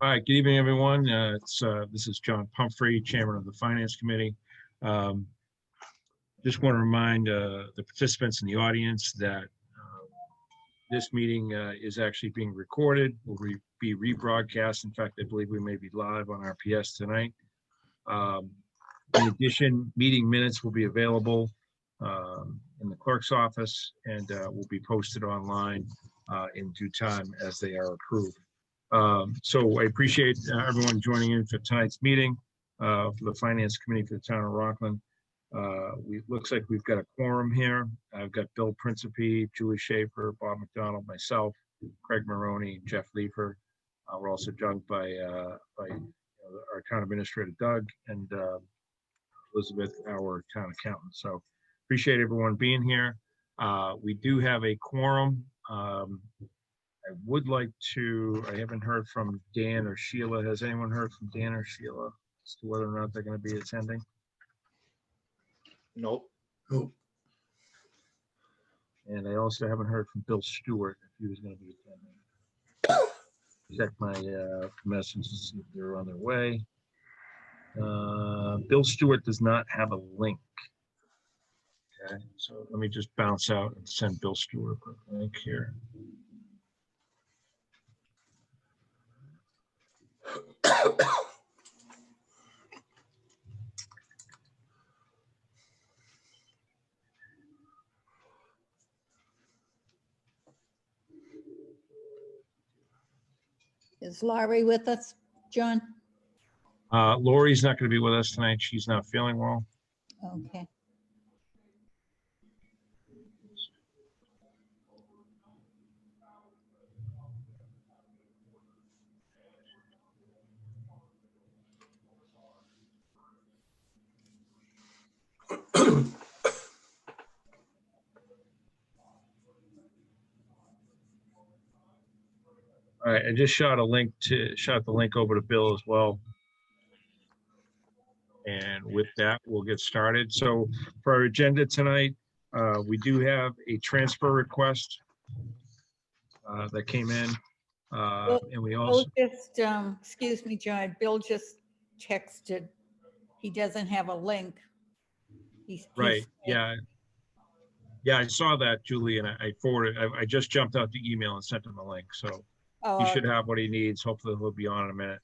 All right, good evening, everyone. This is John Pumphrey, Chairman of the Finance Committee. Um, just want to remind the participants in the audience that this meeting is actually being recorded, will be rebroadcast. In fact, I believe we may be live on RPS tonight. In addition, meeting minutes will be available in the clerk's office and will be posted online in due time as they are approved. So I appreciate everyone joining in for tonight's meeting for the Finance Committee for the Town of Rockland. Looks like we've got a quorum here. I've got Bill Principe, Julie Schaefer, Bob McDonald, myself, Craig Maroney, Jeff Leifer. We're also joined by our Town Administrator, Doug, and Elizabeth, our Town Accountant. So appreciate everyone being here. We do have a quorum. I would like to, I haven't heard from Dan or Sheila. Has anyone heard from Dan or Sheila as to whether or not they're going to be attending? Nope. Nope. And I also haven't heard from Bill Stewart if he was going to be attending. Check my messages to see if they're on their way. Bill Stewart does not have a link. Okay, so let me just bounce out and send Bill Stewart a link here. Is Laurie with us, John? Lori's not going to be with us tonight. She's not feeling well. Okay. All right, I just shot the link over to Bill as well. And with that, we'll get started. So for our agenda tonight, we do have a transfer request that came in. And we also Bill just, excuse me, John, Bill just texted. He doesn't have a link. Right, yeah. Yeah, I saw that, Julie, and I forwarded, I just jumped out the email and sent him the link. So he should have what he needs. Hopefully he'll be on in a minute.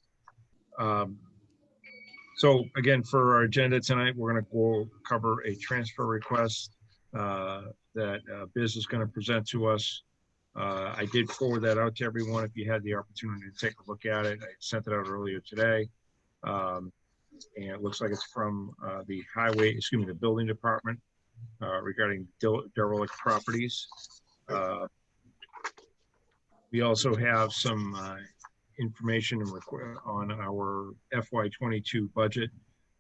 So again, for our agenda tonight, we're going to go cover a transfer request that Biz is going to present to us. I did forward that out to everyone. If you had the opportunity to take a look at it, I sent it out earlier today. And it looks like it's from the building department regarding derelict properties. We also have some information on our FY22 budget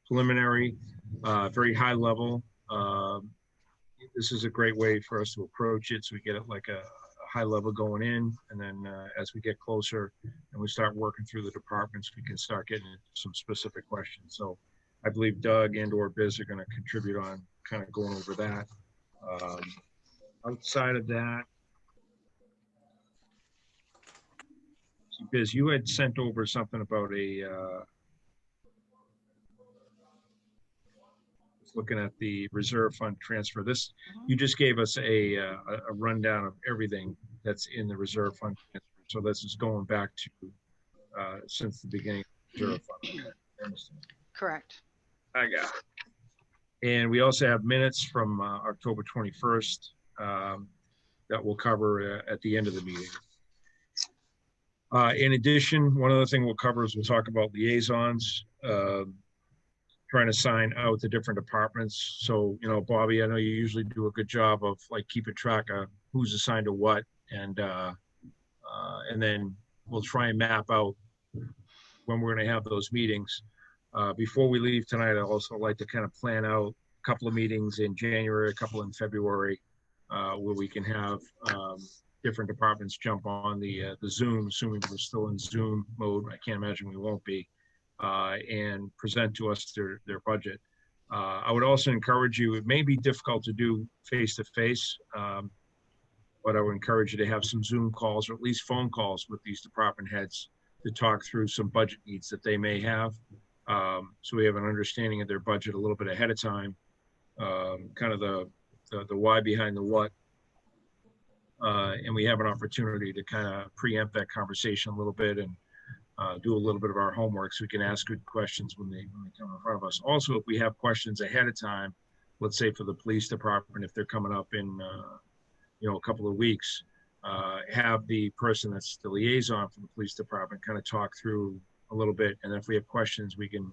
preliminary, very high level. This is a great way for us to approach it, so we get it like a high level going in, and then as we get closer and we start working through the departments, we can start getting into some specific questions. So I believe Doug and or Biz are going to contribute on kind of going over that. Outside of that, Biz, you had sent over something about looking at the reserve fund transfer. This, you just gave us a rundown of everything that's in the reserve fund transfer. So this is going back to since the beginning of the reserve fund. Correct. I got it. And we also have minutes from October 21st that we'll cover at the end of the meeting. In addition, one other thing we'll cover is we'll talk about liaisons, trying to sign out the different departments. So, you know, Bobby, I know you usually do a good job of like keeping track of who's assigned to what, and then we'll try and map out when we're going to have those meetings. Before we leave tonight, I'd also like to kind of plan out a couple of meetings in January, a couple in February, where we can have different departments jump on the Zoom, assuming we're still in Zoom mode. I can't imagine we won't be, and present to us their budget. I would also encourage you, it may be difficult to do face-to-face, but I would encourage you to have some Zoom calls or at least phone calls with these department heads to talk through some budget needs that they may have. So we have an understanding of their budget a little bit ahead of time, kind of the why behind the what. And we have an opportunity to kind of preempt that conversation a little bit and do a little bit of our homework so we can ask good questions when they come in front of us. Also, if we have questions ahead of time, let's say for the police department, if they're coming up in a couple of weeks, have the person that's the liaison for the police department kind of talk through a little bit, and if we have questions, we can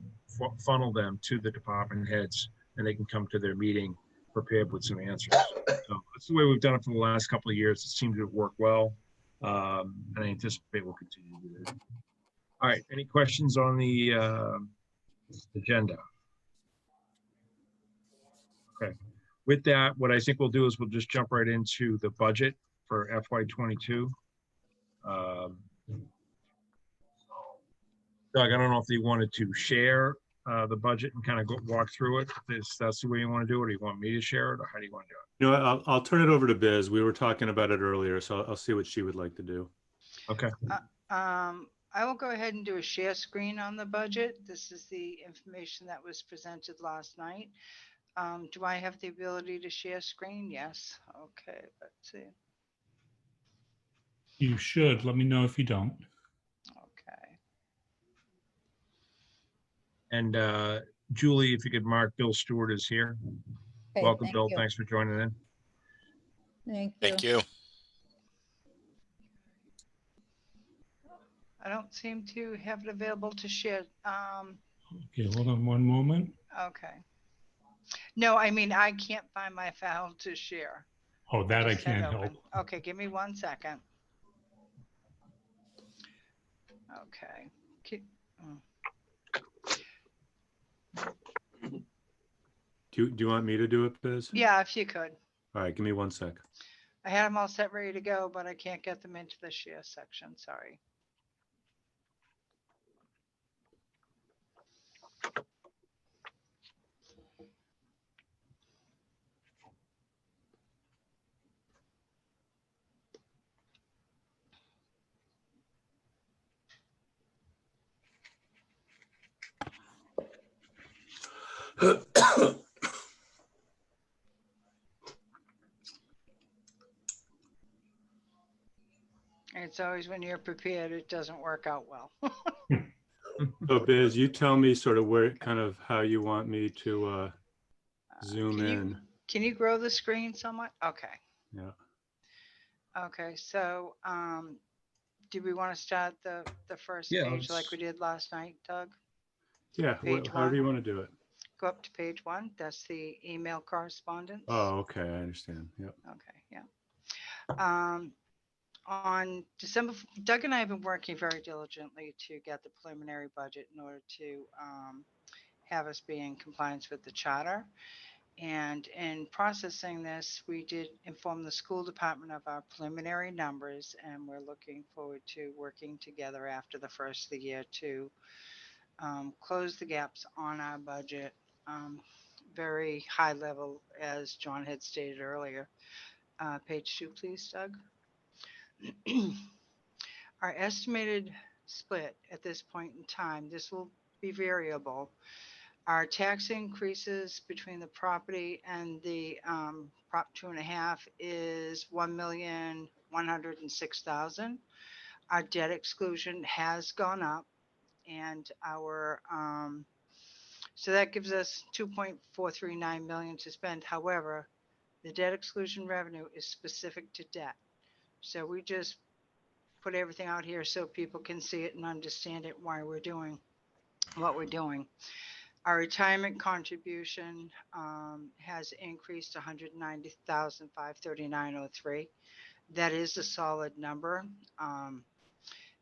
funnel them to the department heads, and they can come to their meeting prepared with some answers. So that's the way we've done it for the last couple of years. It seemed to work well, and I anticipate we'll continue to do that. All right, any questions on the agenda? Okay. With that, what I think we'll do is we'll just jump right into the budget for FY22. Doug, I don't know if you wanted to share the budget and kind of walk through it. If that's the way you want to do it, or do you want me to share it, or how do you want to do it? You know, I'll turn it over to Biz. We were talking about it earlier, so I'll see what she would like to do. Okay. I will go ahead and do a share screen on the budget. This is the information that was presented last night. Do I have the ability to share screen? Yes. Okay, let's see. You should. Let me know if you don't. Okay. And Julie, if you could mark Bill Stewart is here. Okay, Welcome, thank Bill. you. Thanks for joining in. Thank you. Thank you. I don't seem to have it available to share. Okay, hold on one moment. Okay. No, I mean, I can't find my file to share. Oh, that I Just had can't help. open. Okay, give me 1 second. Okay. Do you want me to do it, Biz? Yeah, if you could. All right, give me 1 sec. I had them all set ready to go, but I can't get them into the share section. Sorry. It's always when you're prepared, it doesn't work out well. So Biz, you tell me sort of where, kind of how you want me to zoom in. Can you grow the screen somewhat? Okay. Yeah. Okay, so do we want to start the first Yeah, page like let's- we did last night, Doug? Yeah, Page however one. you want to do it. Go up to page 1. That's the email correspondence. Oh, okay, I understand. Yep. Okay, yeah. On December, Doug and I have been working very diligently to get the preliminary budget in order to have us be in compliance with the charter. And in processing this, we did inform the school department of our preliminary numbers, and we're looking forward to working together after the first of the year to close the gaps on our budget. Very high level, as John had stated earlier. Page 2, please, Doug. Our estimated split at this point in time, this will be variable. Our tax increases between the property and the Prop 2.5 is $1,106,000. Our debt exclusion has gone up, and our so that gives us $2.439 million to spend. However, the debt exclusion revenue is specific to debt. So we just put everything out here so people can see it and understand it, why we're doing what we're doing. Our retirement contribution has increased to $190,539.03. That is a solid number.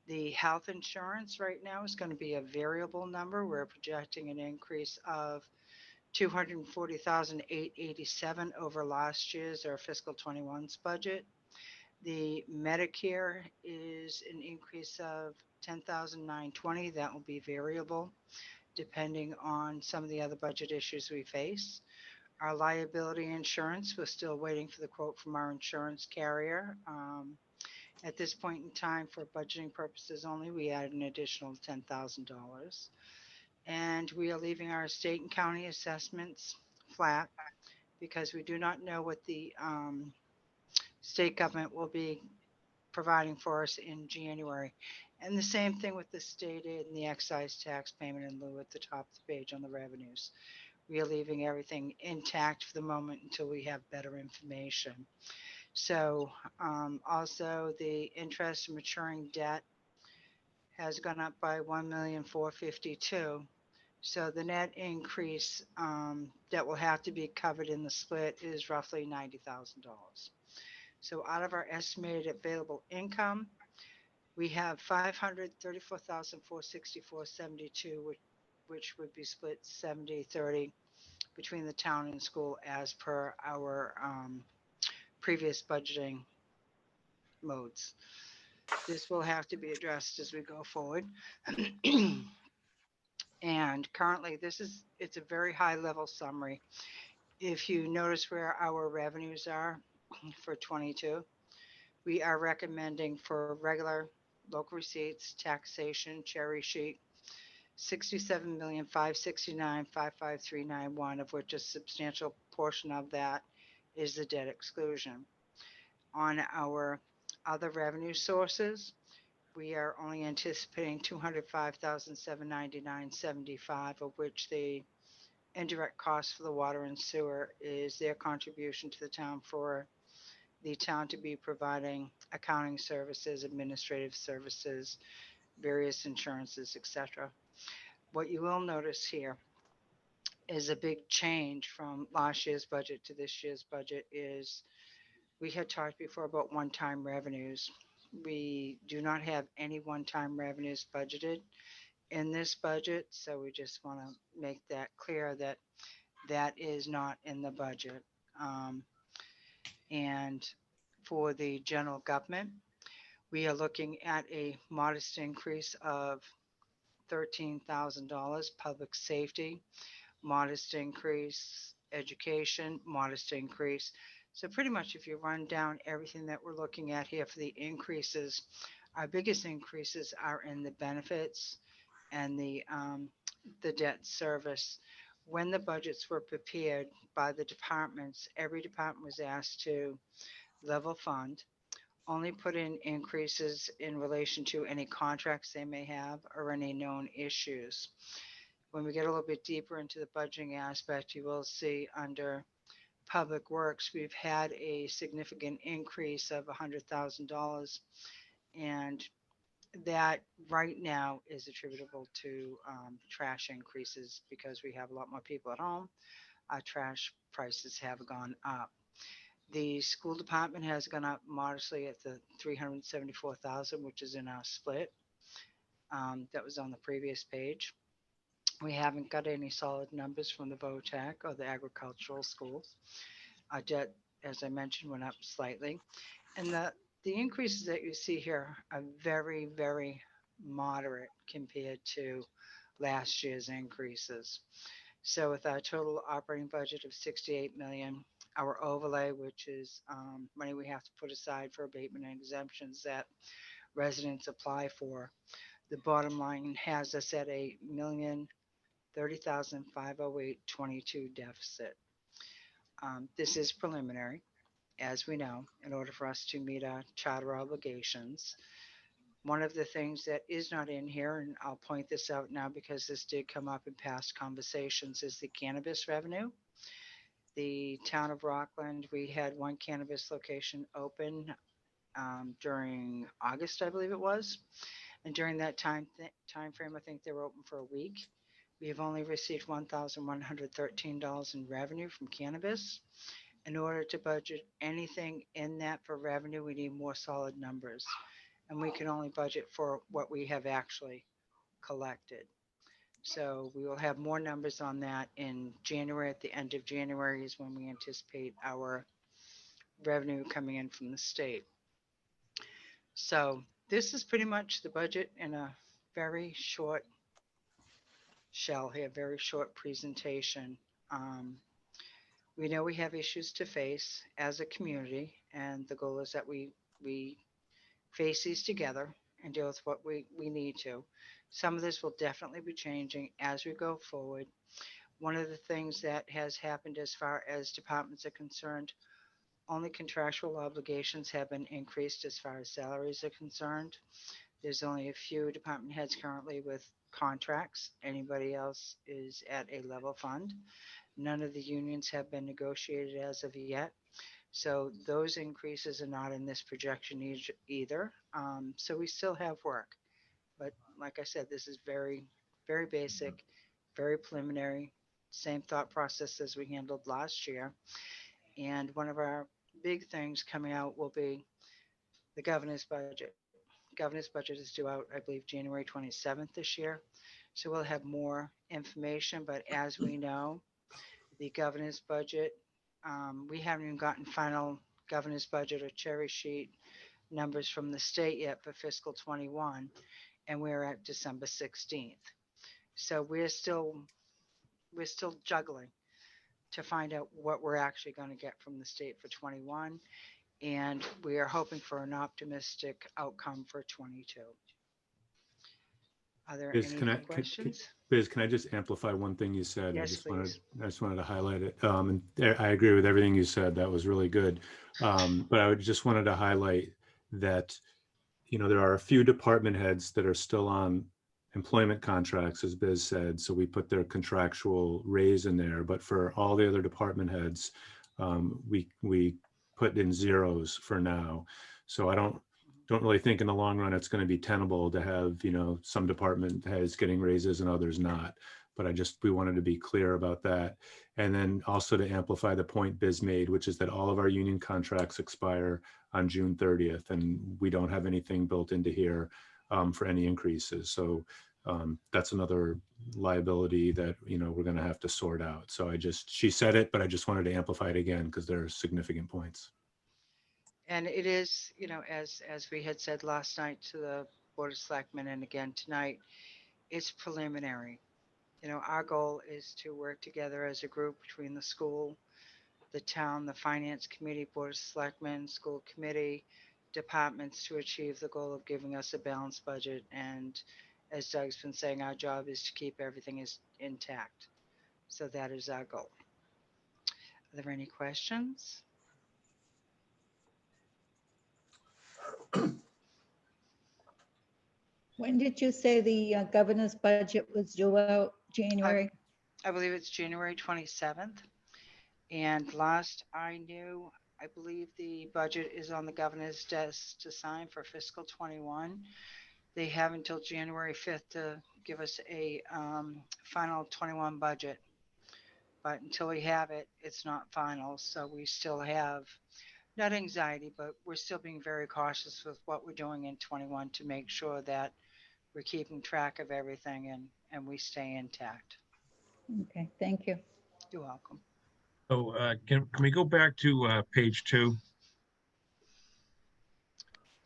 The health insurance right now is going to be a variable number. We're projecting an increase of $240,887 over last year's or fiscal 21's budget. The Medicare is an increase of $10,920. That will be variable depending on some of the other budget issues we face. Our liability insurance, we're still waiting for the quote from our insurance carrier. At this point in time, for budgeting purposes only, we added an additional $10,000. And we are leaving our state and county assessments flat because we do not know what the state government will be providing for us in January. And the same thing with the state aid and the excise tax payment in lieu at the top of the page on the revenues. We are leaving everything intact for the moment until we have better information. So also the interest and maturing debt has gone up by 1,452,000. So the net increase that will have to be covered in the split is roughly $90,000. So out of our estimated available income, we have 534,464.72, which would be split 70-30 between the town and school as per our previous budgeting modes. This will have to be addressed as we go forward. And currently, it's a very high level summary. If you notice where our revenues are for 22, we are recommending for regular local receipts, taxation, cherry sheet, 67,569,55391, of which a substantial portion of that is the debt exclusion. On our other revenue sources, we are only anticipating 205,799.75, of which the indirect cost for the water and sewer is their contribution to the town for the town to be providing accounting services, administrative services, various insurances, etc. What you will notice here is a big change from last year's budget to this year's budget is we had talked before about one-time revenues. We do not have any one-time revenues budgeted in this budget, so we just want to make that clear that that is not in the budget. And for the general government, we are looking at a modest increase of $13,000. Public safety, modest increase. Education, modest increase. So pretty much if you run down everything that we're looking at here for the increases, our biggest increases are in the benefits and the debt service. When the budgets were prepared by the departments, every department was asked to level fund, only put in increases in relation to any contracts they may have or any known issues. When we get a little bit deeper into the budgeting aspect, you will see under Public Works, we've had a significant increase of $100,000, and that right now is attributable to trash increases because we have a lot more people at home. Our trash prices have gone up. The school department has gone up modestly at the 374,000, which is in our split. That was on the previous page. We haven't got any solid numbers from the VOTAC or the agricultural schools. Our debt, as I mentioned, went up slightly. And the increases that you see here are very, very moderate compared to last year's increases. So with our total operating budget of 68 million, our overlay, which is money we have to put aside for abatement and exemptions that residents apply for, the bottom line has us at a $1,030,508.22 deficit. This is preliminary, as we know, in order for us to meet our charter obligations. One of the things that is not in here, and I'll point this out now because this did come up in past conversations, is the cannabis revenue. The town of Rockland, we had one cannabis location open during August, I believe it was. And during that time frame, I think they were open for a week. We have only received $1,113 in revenue from cannabis. In order to budget anything in that for revenue, we need more solid numbers. And we can only budget for what we have actually collected. So we will have more numbers on that in January. At the end of January is when we anticipate our revenue coming in from the state. So this is pretty much the budget in a very short shell here, very short presentation. We know we have issues to face as a community, and the goal is that we face these together and deal with what we need to. Some of this will definitely be changing as we go forward. One of the things that has happened as far as departments are concerned, only contractual obligations have been increased as far as salaries are concerned. There's only a few department heads currently with contracts. Anybody else is at a level fund. None of the unions have been negotiated as of yet. So those increases are not in this projection either. So we still have work. But like I said, this is very, very basic, very preliminary, same thought process as we handled last year. And one of our big things coming out will be the governor's budget. Governor's budget is due out, I believe, January 27th this year. So we'll have more information. But as we know, the governor's budget, we haven't even gotten final governor's budget or cherry sheet numbers from the state yet for fiscal 21, and we're at December 16th. So we're still juggling to find out what we're actually going to get from the state for 21, and we are hoping for an optimistic outcome for 22. Are there Biz, any can I, questions? Biz, can I just amplify one thing you said? Yes, please. I just wanted to highlight it. And I agree with everything you said. That was really good. But I just wanted to highlight that, there are a few department heads that are still on employment contracts, as Biz said. So we put their contractual raise in there. But for all the other department heads, we put in zeros for now. So I don't really think in the long run it's going to be tenable to have some department heads getting raises and others not. But we wanted to be clear about that. And then also to amplify the point Biz made, which is that all of our union contracts expire on June 30th, and we don't have anything built into here for any increases. So that's another liability that we're going to have to sort out. So she said it, but I just wanted to amplify it again because there are significant points. And it is, as we had said last night to the Board of Selectmen and again tonight, it's preliminary. Our goal is to work together as a group between the school, the town, the finance committee, Board of Selectmen, school committee, departments to achieve the goal of giving us a balanced budget. And as Doug's been saying, our job is to keep everything intact. So that is our goal. Are there any questions? When did you say the governor's budget was due out? January? I believe it's January 27th. And last I knew, I believe the budget is on the governor's desk to sign for fiscal 21. They have until January 5th to give us a final 21 budget. But until we have it, it's not final. So we still have, not anxiety, but we're still being very cautious with what we're doing in 21 to make sure that we're keeping track of everything and we stay intact. Okay, thank you. You're welcome. So can we go back to page 2?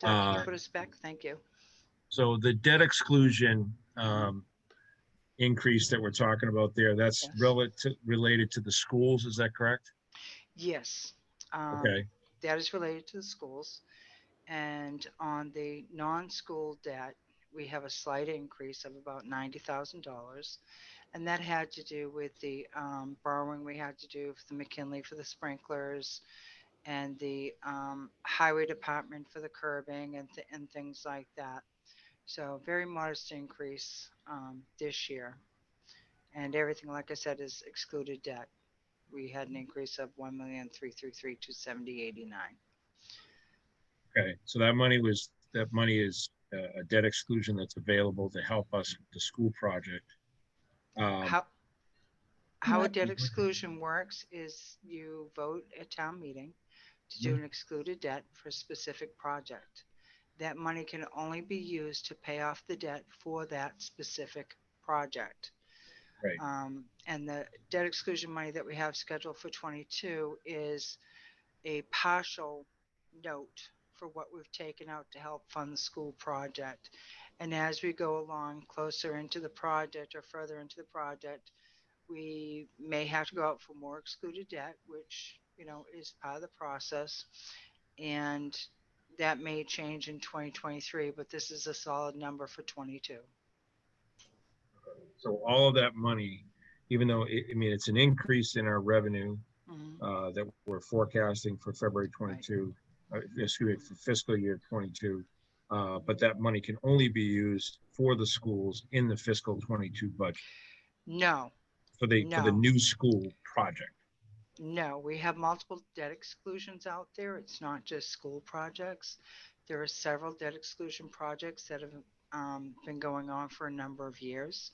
Doug, can you put us back? Thank you. So the debt exclusion increase that we're talking about there, that's Yes. related to the schools, is that correct? Yes. Okay. That is related to the schools. And on the non-school debt, we have a slight increase of about $90,000. And that had to do with the borrowing we had to do for the McKinley for the sprinklers and the highway department for the curbing and things like that. So very modest increase this year. And everything, like I said, is excluded debt. We had an increase of $1,333,270.89. Okay. So that money is a debt exclusion that's available to help us with the school project. How a debt exclusion works is you vote at town meeting to do an excluded debt for a specific project. That money can only be used to pay off the debt for that specific project. Right. And the debt exclusion money that we have scheduled for 22 is a partial note for what we've taken out to help fund the school project. And as we go along closer into the project or further into the project, we may have to go out for more excluded debt, which, is part of the process. And that may change in 2023, but this is a solid number for 22. So all of that money, even though, I mean, it's an increase in our revenue Mhm. that we're forecasting for February 22, excuse me, for fiscal year 22. But that money can only be used for the schools in the fiscal 22 budget No, for the no, new school project. no. We have multiple debt exclusions out there. It's not just school projects. There are several debt exclusion projects that have been going on for a number of years.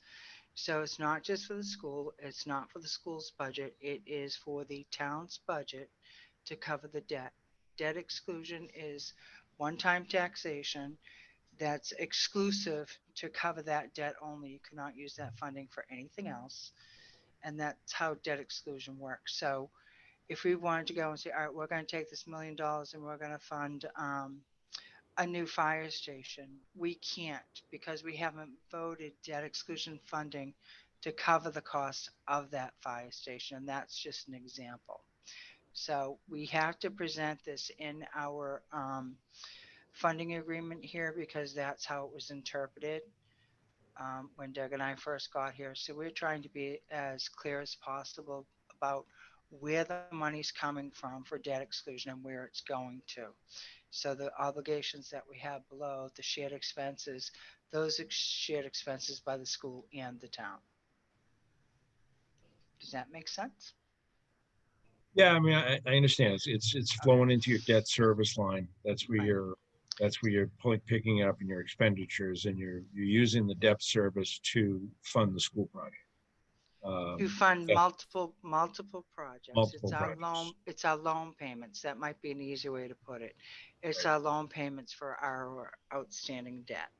So it's not just for the school. It's not for the school's budget. It is for the town's budget to cover the debt. Debt exclusion is one-time taxation that's exclusive to cover that debt only. You cannot use that funding for anything else. And that's how debt exclusion works. So if we wanted to go and say, all right, we're going to take this $1 million and we're going to fund a new fire station, we can't because we haven't voted debt exclusion funding to cover the cost of that fire station. And that's just an example. So we have to present this in our funding agreement here because that's how it was interpreted when Doug and I first got here. So we're trying to be as clear as possible about where the money's coming from for debt exclusion and where it's going to. So the obligations that we have below, the shared expenses, those shared expenses by the school and the town. Does that make sense? Yeah, I mean, I understand. It's flowing into your debt service line. That's where Right. you're picking up in your expenditures, and you're using the debt service to fund the school project. To fund That- multiple projects. Multiple It's our projects. loan. It's our loan payments. That might be an easier way to put it. It's Right. our loan payments for our outstanding debt.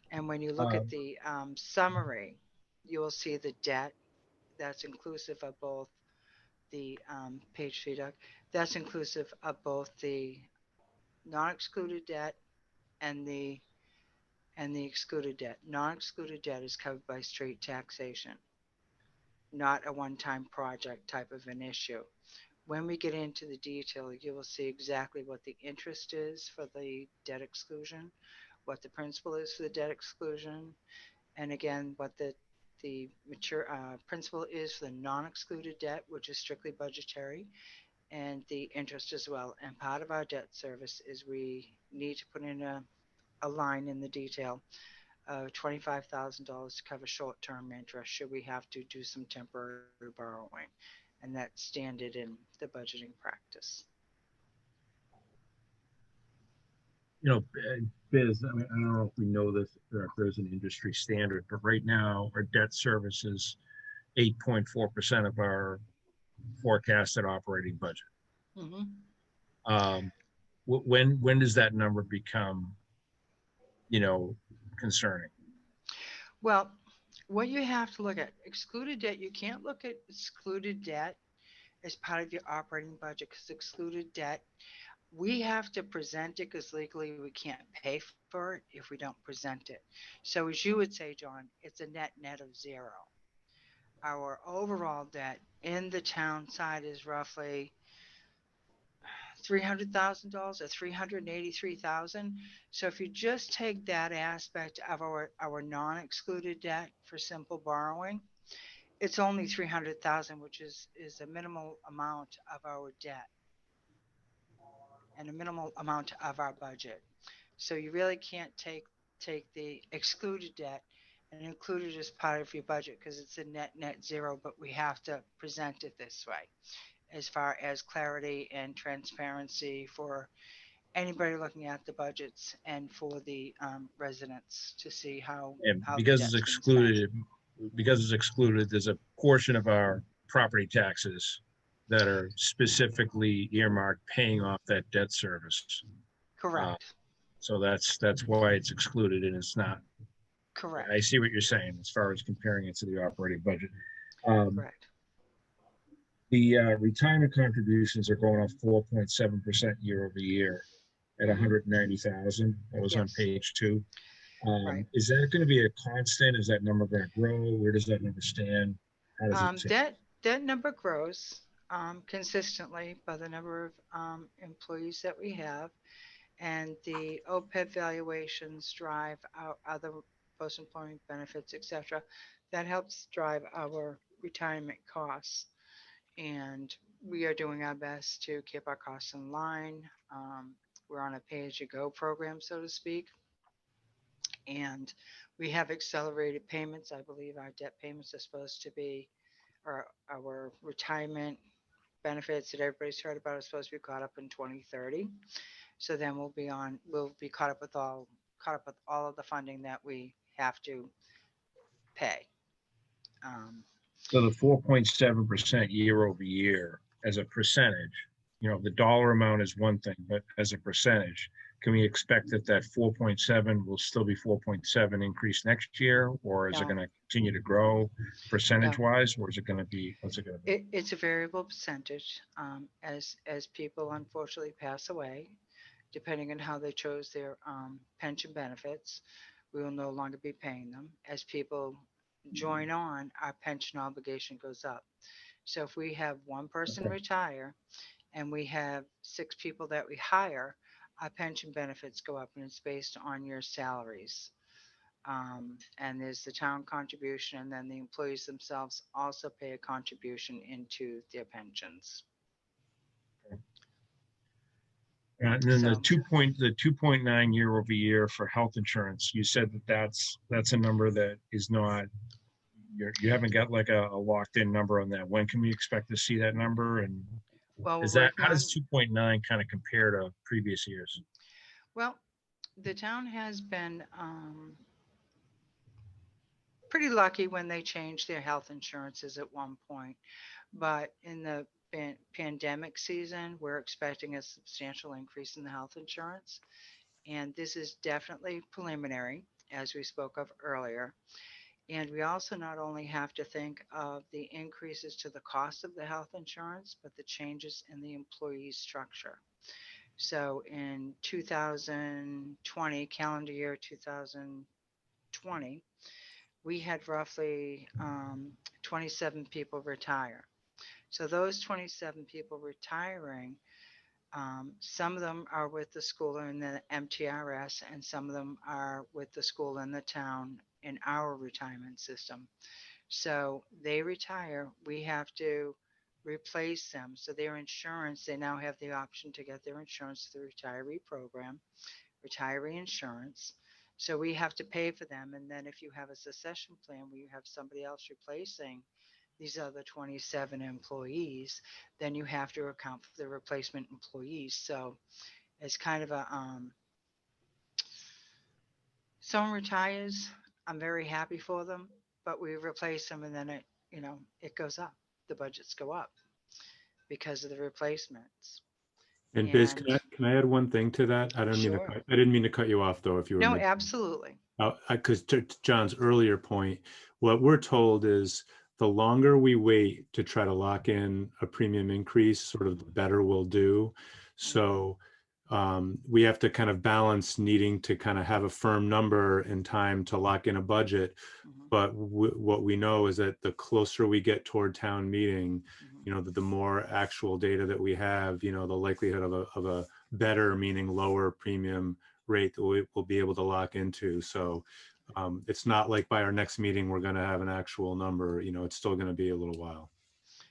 And when you look at the summary, you will see the debt. That's inclusive of both the page 3, Doug. That's inclusive of both the non-excluded debt and the excluded debt. Non-excluded debt is covered by straight taxation, not a one-time project type of an issue. When we get into the detail, you will see exactly what the interest is for the debt exclusion, what the principal is for the debt exclusion, and again, what the mature principal is for the non-excluded debt, which is strictly budgetary, and the interest as well. And part of our debt service is we need to put in a line in the detail of $25,000 to cover short-term interest should we have to do some temporary borrowing. And that's standard in the budgeting practice. You know, Biz, I mean, I don't know if we know this or if there's an industry standard, but right now our debt service is 8.4% of our forecasted operating budget. Mm-hmm. When does that number become, concerning? Well, what you have to look at, excluded debt, you can't look at excluded debt as part of your operating budget because excluded debt, we have to present it because legally we can't pay for it if we don't present it. So as you would say, John, it's a net of zero. Our overall debt in the town side is roughly $300,000 or $383,000. So if you just take that aspect of our non-excluded debt for simple borrowing, it's only $300,000, which is a minimal amount of our debt and a minimal amount of our budget. So you really can't take the excluded debt and include it as part of your budget because it's a net zero, but we have to present it this way as far as clarity and transparency for anybody looking at the budgets and for the residents to see how And the because it's debt's being spent. excluded, there's a portion of our property taxes that are specifically earmarked paying off that debt service. Correct. So that's why it's excluded, and it's not. Correct. I see what you're saying as far as comparing it to the operating budget. Correct. The retirement contributions are going up 4.7% year over year at 190,000. That was on Yes. page 2. Right. Is that going to be a constant? Is that number going to grow? Where does that number stand? How does it stand? That number grows. consistently by the number of employees that we have, and the OPEB valuations drive our other post-employment benefits, etc. That helps drive our retirement costs, and we are doing our best to keep our costs in line. We're on a pay-as-you-go program, so to speak, and we have accelerated payments. I believe our debt payments are supposed to be, or our retirement benefits that everybody's heard about are supposed to be caught up in 2030. So then we'll be caught up with all of the funding that we have to pay. So the 4.7% year over year as a percentage, the dollar amount is one thing, but as a percentage, can we expect that 4.7 will still be 4.7 increase next year? Or is it No. going to continue to grow percentage wise? Or is it going to be, what's it going to be? It's a variable percentage. As people unfortunately pass away, depending on how they chose their pension benefits, we will no longer be paying them. As people join on, our pension obligation goes up. So if we have one person Okay. retire and we have 6 people that we hire, our pension benefits go up, and it's based on your salaries. And there's the town contribution, and then the employees themselves also pay a contribution into their pensions. And then the So- 2.9 year over year for health insurance, you said that's a number that is not, you haven't got like a locked in number on that. When can we expect to see that number? And Well, is we're that, working how on- does 2.9 kind of compare to previous years? Well, the town has been pretty lucky when they changed their health insurances at one point. But in the pandemic season, we're expecting a substantial increase in the health insurance. And this is definitely preliminary, as we spoke of earlier. And we also not only have to think of the increases to the cost of the health insurance, but the changes in the employee structure. So in 2020, calendar year 2020, we had roughly 27 people retire. So those 27 people retiring, some of them are with the school in the MTRS, and some of them are with the school in the town in our retirement system. So they retire, we have to replace them. So their insurance, they now have the option to get their insurance through the retiree program, retiree insurance. So we have to pay for them. And then if you have a succession plan where you have somebody else replacing these other 27 employees, then you have to account for the replacement employees. So it's kind of a, someone retires, I'm very happy for them, but we replace them and then it goes up. The budgets go up because of the replacements. And Biz, And- can I add one thing to that? I Sure. didn't mean to cut you off though, if you were. No, absolutely. Because to John's earlier point, what we're told is the longer we wait to try to lock in a premium increase, sort of the better we'll do. So we have to kind of balance needing to kind of have a firm number in time to lock in a budget. Mhm, But what we know is that the closer we get toward town meeting, mhm. the more actual data that we have, the likelihood of a better, meaning lower premium rate that we will be able to lock into. So it's not like by our next meeting, we're going to have an actual number, it's still going to be a little while.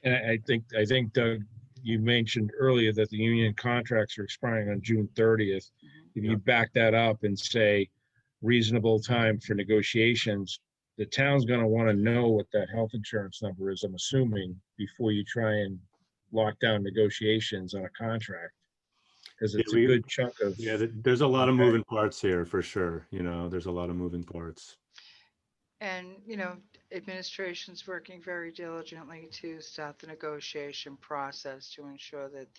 And I think Doug, you mentioned earlier that the union contracts are expiring on June 30th. If you back that up and say reasonable time for negotiations, the town's going to want to know what that health insurance number is, I'm assuming, before you try and lock down negotiations on a contract. Because it's a good chunk of. Yeah, there's a lot of moving parts here for sure. There's a lot of moving parts. And, administration's working very diligently to start the negotiation process to ensure that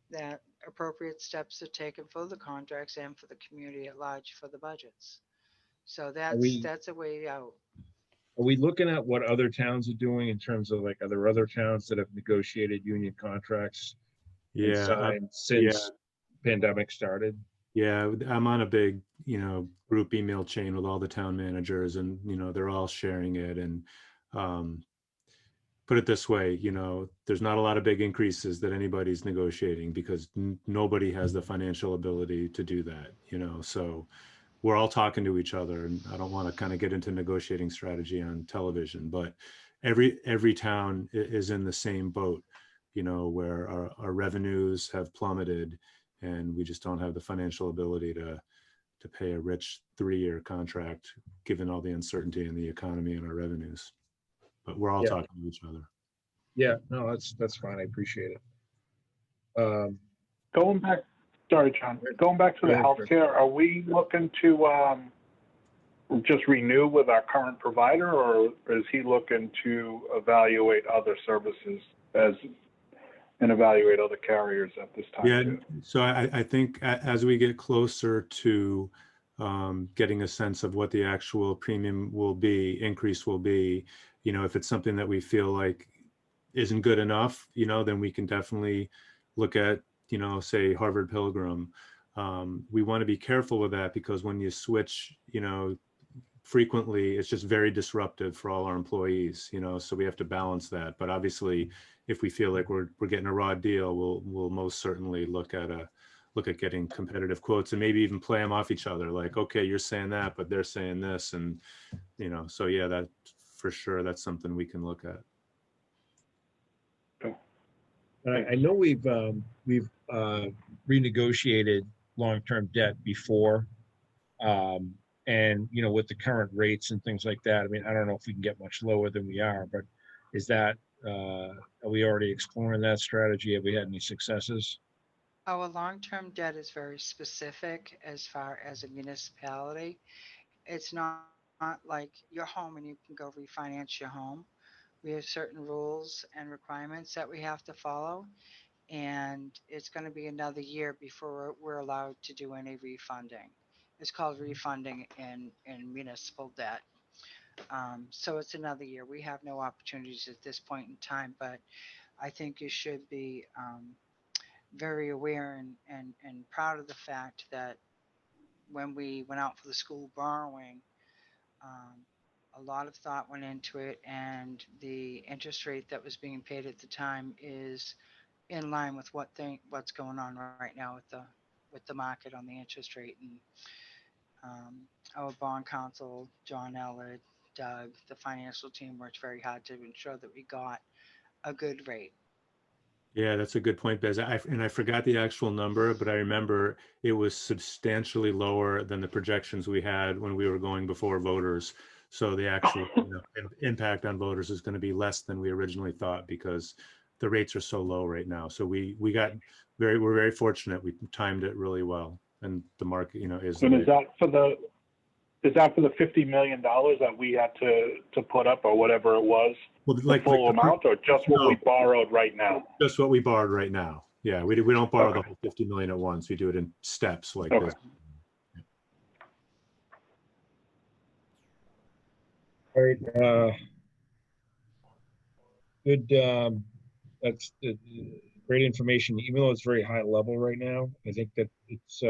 that appropriate steps are taken for the contracts and for the community at large for the budgets. So that's a way out. Are we looking at what other towns are doing in terms of are there other towns that have negotiated union contracts and signed since pandemic started? Yeah, I'm on a big, group email chain with all the town managers, and they're all sharing it. And put it this way, there's not a lot of big increases that anybody's negotiating because nobody has the financial ability to do that, so we're all talking to each other, and I don't want to kind of get into negotiating strategy on television, but every town is in the same boat, where our revenues have plummeted and we just don't have the financial ability to pay a rich 3-year contract, given all the uncertainty in the economy and our revenues. But we're all Yeah. talking to each other. Yeah, no, that's fine. I appreciate it. Going back, sorry, John, going back to the Go ahead, Chris. healthcare, are we looking to just renew with our current provider, or is he looking to evaluate other services and evaluate other carriers at this time? Yeah, too? so I think as we get closer to getting a sense of what the actual premium increase will be, if it's something that we feel like isn't good enough, then we can definitely look at, say Harvard Pilgrim. We want to be careful with that because when you switch, frequently, it's just very disruptive for all our employees, so we have to balance that. But obviously, if we feel like we're getting a raw deal, we'll most certainly look at getting competitive quotes and maybe even play them off each other. Like, okay, you're saying that, but they're saying this, and so yeah, that for sure, that's something we can look at. I know we've renegotiated long-term debt before. And, with the current rates and things like that, I mean, I don't know if we can get much lower than we are, but is that, are we already exploring that strategy? Have we had any successes? Our long-term debt is very specific as far as a municipality. It's not like your home and you can go refinance your home. We have certain rules and requirements that we have to follow, and it's going to be another year before we're allowed to do any refunding. It's called refunding in municipal debt. So it's another year. We have no opportunities at this point in time, but I think you should be very aware and proud of the fact that when we went out for the school borrowing, a lot of thought went into it, and the interest rate that was being paid at the time is in line with what's going on right now with the market on the interest rate. And our bond counsel, John Ellard, Doug, the financial team worked very hard to ensure that we got a good rate. Yeah, that's a good point, Bez. And I forgot the actual number, but I remember it was substantially lower than the projections we had when we were going before voters. So the actual impact on voters is going to be less than we originally thought because the rates are so low right now. So we're very fortunate. We timed it really well, and the market, is. And is that for the $50 million that we had to put up, or whatever it was, the full amount, or just what we borrowed right now? Just what we borrowed right now. Yeah, we don't borrow the whole 50 million at once. We do it in steps like this. All right. Good. That's great information. Even though it's very high level right now, I think that it's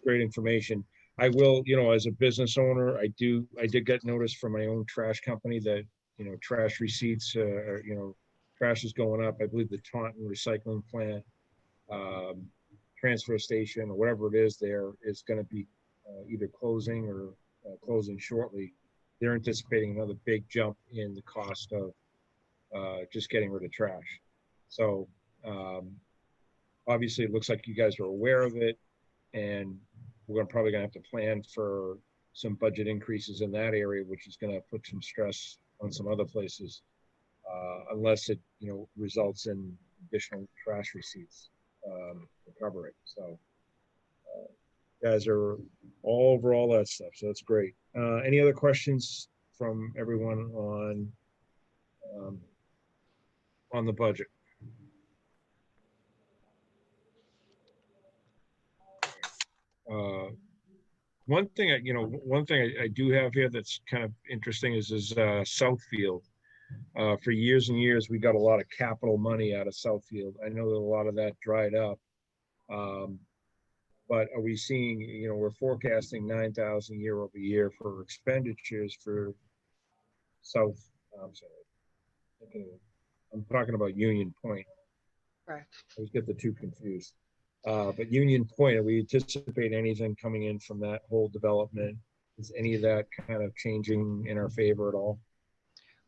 great information. I will, as a business owner, I did get notice from my own trash company that, trash receipts, trash is going up. I believe the Taunton recycling plant, transfer station, or whatever it is there is going to be either closing or closing shortly. They're anticipating another big jump in the cost of just getting rid of trash. So obviously it looks like you guys are aware of it, and we're probably going to have to plan for some budget increases in that area, which is going to put some stress on some other places, unless it results in additional trash receipts to cover it. So guys are all over all that stuff, so that's great. Any other questions from everyone on the budget? One thing I do have here that's kind of interesting is Southfield. For years and years, we got a lot of capital money out of Southfield. I know that a lot of that dried up. But are we seeing, we're forecasting 9,000 year over year for expenditures for South I'm sorry. Okay. I'm talking about Union Point. Correct. I always get the two confused. But Union Point, are we anticipate anything coming in from that whole development? Is any of that kind of changing in our favor at all?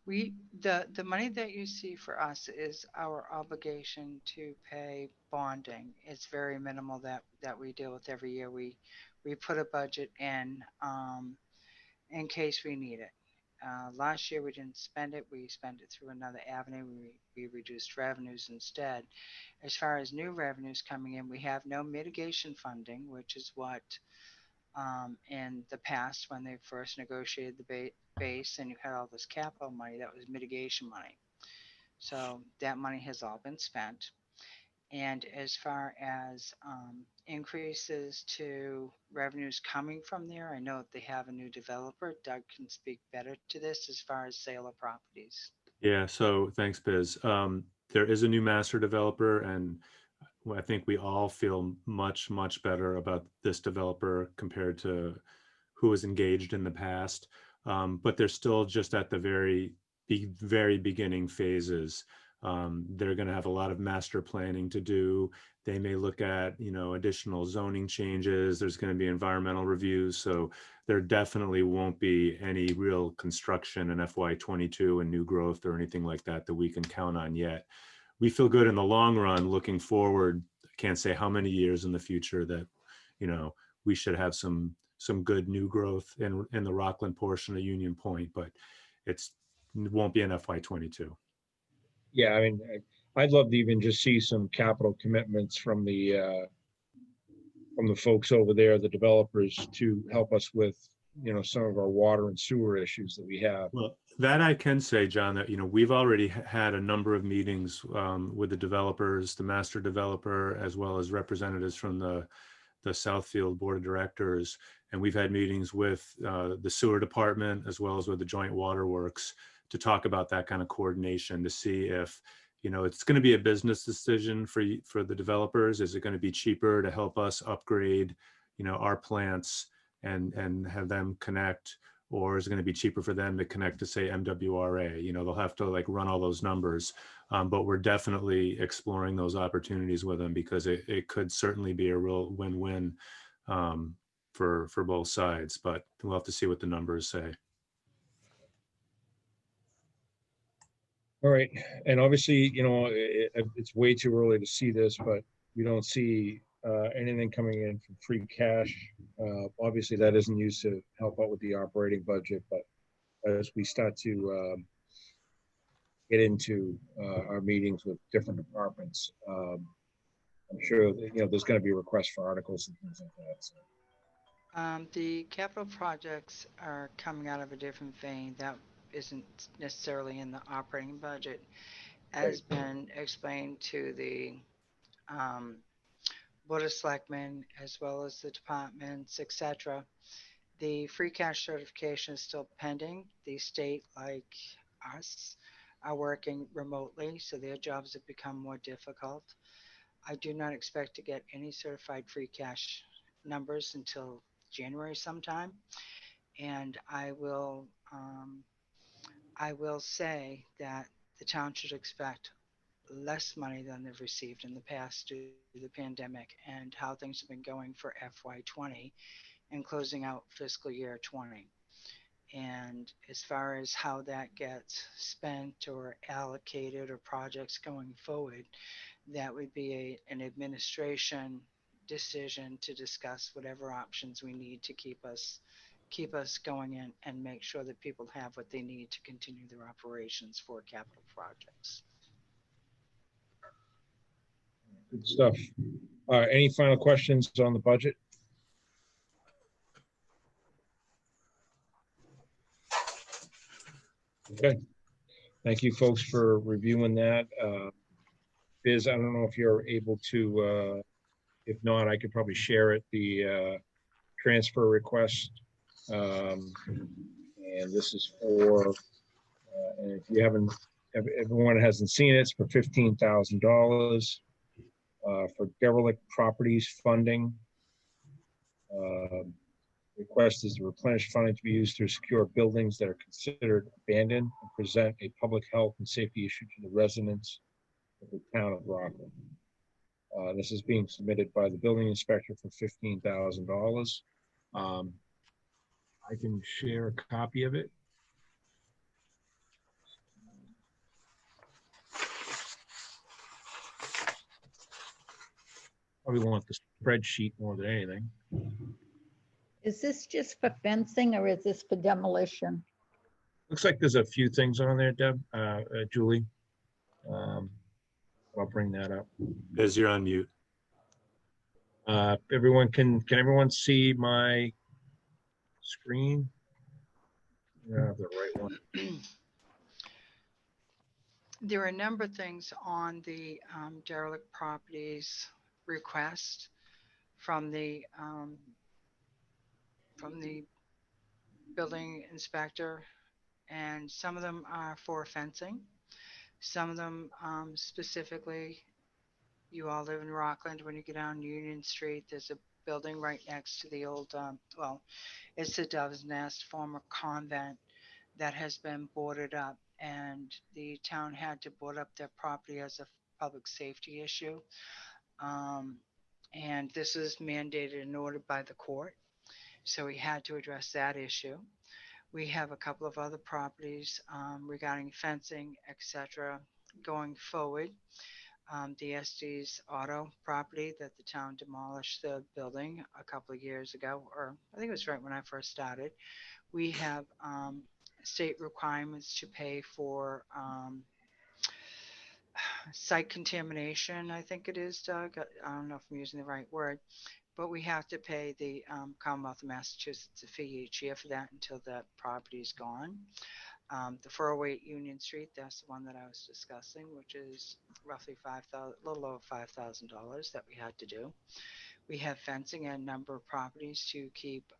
The money that you see for us is our obligation to pay bonding. It's very minimal that we deal with every year. We put a budget in case we need it. Last year we didn't spend it. We spent it through another avenue. We reduced revenues instead. As far as new revenues coming in, we have no mitigation funding, which is what in the past when they first negotiated the base and you had all this capital money, that was mitigation money. So that money has all been spent. And as far as increases to revenues coming from there, I know they have a new developer. Doug can speak better to this as far as sale of properties. Yeah, so thanks, Biz. There is a new master developer, and I think we all feel much, much better about this developer compared to who was engaged in the past. But they're still just at the very beginning phases. They're going to have a lot of master planning to do. They may look at, additional zoning changes. There's going to be environmental reviews. So there definitely won't be any real construction in FY22 and new growth or anything like that we can count on yet. We feel good in the long run, looking forward. I can't say how many years in the future that, we should have some good new growth in the Rockland portion of Union Point, but it won't be in FY22. Yeah, I mean, I'd love to even just see some capital commitments from the folks over there, the developers, to help us with, some of our water and sewer issues that we have. Well, that I can say, John, that, we've already had a number of meetings with the developers, the master developer, as well as representatives from the Southfield Board of Directors. And we've had meetings with the sewer department as well as with the joint waterworks to talk about that kind of coordination, to see if, it's going to be a business decision for the developers. Is it going to be cheaper to help us upgrade, our plants and have them connect, or is it going to be cheaper for them to connect to, say, MWRA? They'll have to run all those numbers, but we're definitely exploring those opportunities with them, because it could certainly be a real win-win for both sides, but we'll have to see what the numbers say. All right, and obviously, it's way too early to see this, but we don't see anything coming in from free cash. Obviously, that isn't used to help out with the operating budget, but as we start to get into our meetings with different departments, I'm sure that, there's going to be requests for articles and things like that. So. The capital projects are coming out of a different vein that isn't necessarily in the operating budget, as been explained to the Board of Selectmen as well as the departments, etc. The free cash certification is still pending. The state, like us, are working remotely, so their jobs have become more difficult. I do not expect to get any certified free cash numbers until January sometime, and I will say that the town should expect less money than they've received in the past due to the pandemic and how things have been going for FY20 and closing out fiscal year 20. And as far as how that gets spent or allocated or projects going forward, that would be an administration decision to discuss whatever options we need to keep us going in and make sure that people have what they need to continue their operations for capital projects. Good stuff. Any final questions on the budget? Okay. Thank you, folks, for reviewing that. Biz, I don't know if you're able to, if not, I could probably share it, the transfer request. And this is for, and if you haven't, if everyone hasn't seen it, it's for $15,000 for derelict properties funding. Request is to replenish funding to be used to secure buildings that are considered abandoned and present a public health and safety issue to the residents of the town of Rockland. This is being submitted by the building inspector for $15,000. I can share a copy of it. Probably want the spreadsheet more than anything. Is this just for fencing or is this for demolition? Looks like there's a few things on there, Deb, Julie. I'll bring that up. As you're on mute. Everyone, can everyone see my screen? Yeah, the right one. There are a number of things on the derelict properties request from the building inspector, and some of them are for fencing. Some of them specifically, you all live in Rockland. When you get down Union Street, there's a building right next to the old, well, it's the Dove's Nest, former convent that has been boarded up, and the town had to board up their property as a public safety issue. And this is mandated and ordered by the court. So we had to address that issue. We have a couple of other properties regarding fencing, etc. going forward. The Estes Auto property that the town demolished the building a couple of years ago, or I think it was right when I first started. We have state requirements to pay for site contamination, I think it is, Doug. I don't know if I'm using the right word, but we have to pay the Commonwealth of Massachusetts a fee each year for that until that property is gone. The 408 Union Street, that's the one that I was discussing, which is roughly a little over $5,000 that we had to do. We have fencing at a number of properties to keep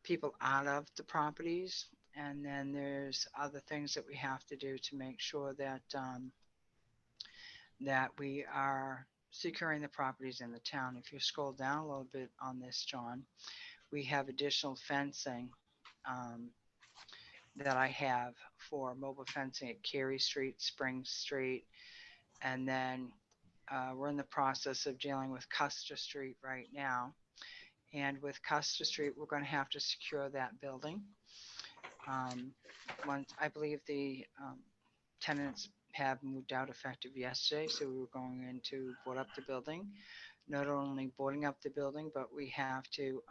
people out of the properties. And then there's other things that we have to do to make sure that that we are securing the properties in the town. If you scroll down a little bit on this, John, we have additional fencing that I have for mobile fencing at Carey Street, Spring Street, and then we're in the process of dealing with Custer Street right now. And with Custer Street, we're going to have to secure that building. Once I believe the tenants have moved out effective yesterday, so we were going in to board up the building. Not only boarding up the building, but we have to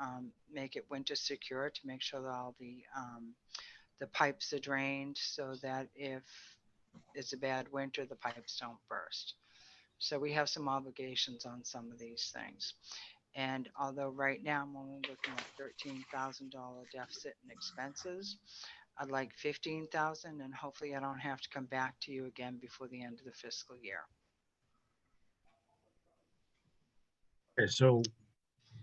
make it winter secure to make sure that all the pipes are drained, so that if it's a bad winter, the pipes don't burst. So we have some obligations on some of these things. And although right now I'm only looking at $13,000 deficit in expenses, I'd like $15,000, and hopefully I don't have to come back to you again before the end of the fiscal year. Okay, so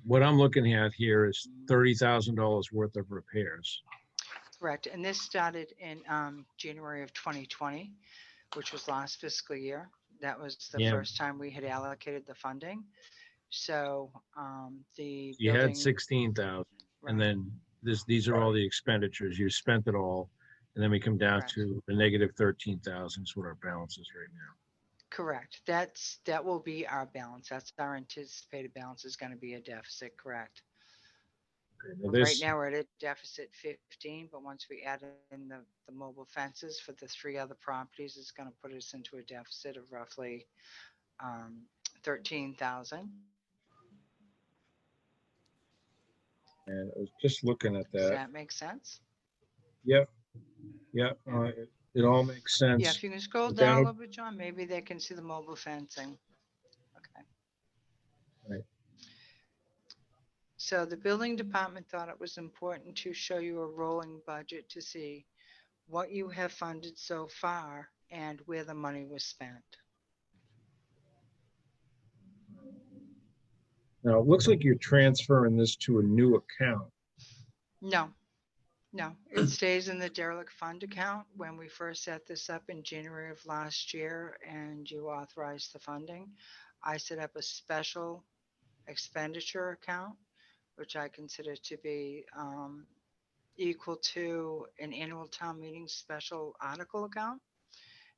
what I'm looking at here is $30,000 worth of repairs. Correct. And this started in January of 2020, which was last fiscal year. That was the first time we had allocated the funding. So you had 16,000, right. and then these are all the expenditures. You spent it all, and then we come down to the negative 13,000 is what our balance is right now. Correct. That will be our balance. That's our anticipated balance is going to be a deficit. Correct. Okay, right now we're at a deficit 15, but once we add in the mobile fences for the 3 other properties, it's going to put us into a deficit of roughly 13,000. And I was just looking at that. Does that make sense? Yep. It all makes sense. Yeah, if you can scroll But down a that'll- little bit, John, maybe they can see the mobile fencing. Okay. Right. So the building department thought it was important to show you a rolling budget to see what you have funded so far and where the money was spent. Now, it looks like you're transferring this to a new account. No, it stays in the derelict fund account. When we first set this up in January of last year and you authorized the funding, I set up a special expenditure account which I consider to be equal to an annual town meeting special article account.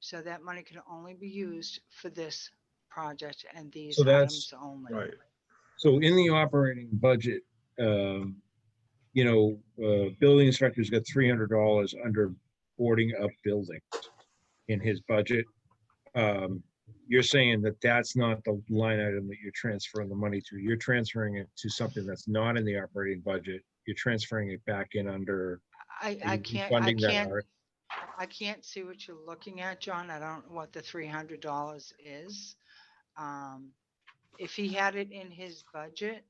So that money can only be used for this project and these So that's- items only. Right. So in the operating budget, building inspector's got $300 under boarding up buildings in his budget. You're saying that that's not the line item that you're transferring the money to. You're transferring it to something that's not in the operating budget. You're transferring it back in under. I you can't, refunding that art- I can't see what you're looking at, John. I don't know what the $300 is. If he had it in his budget,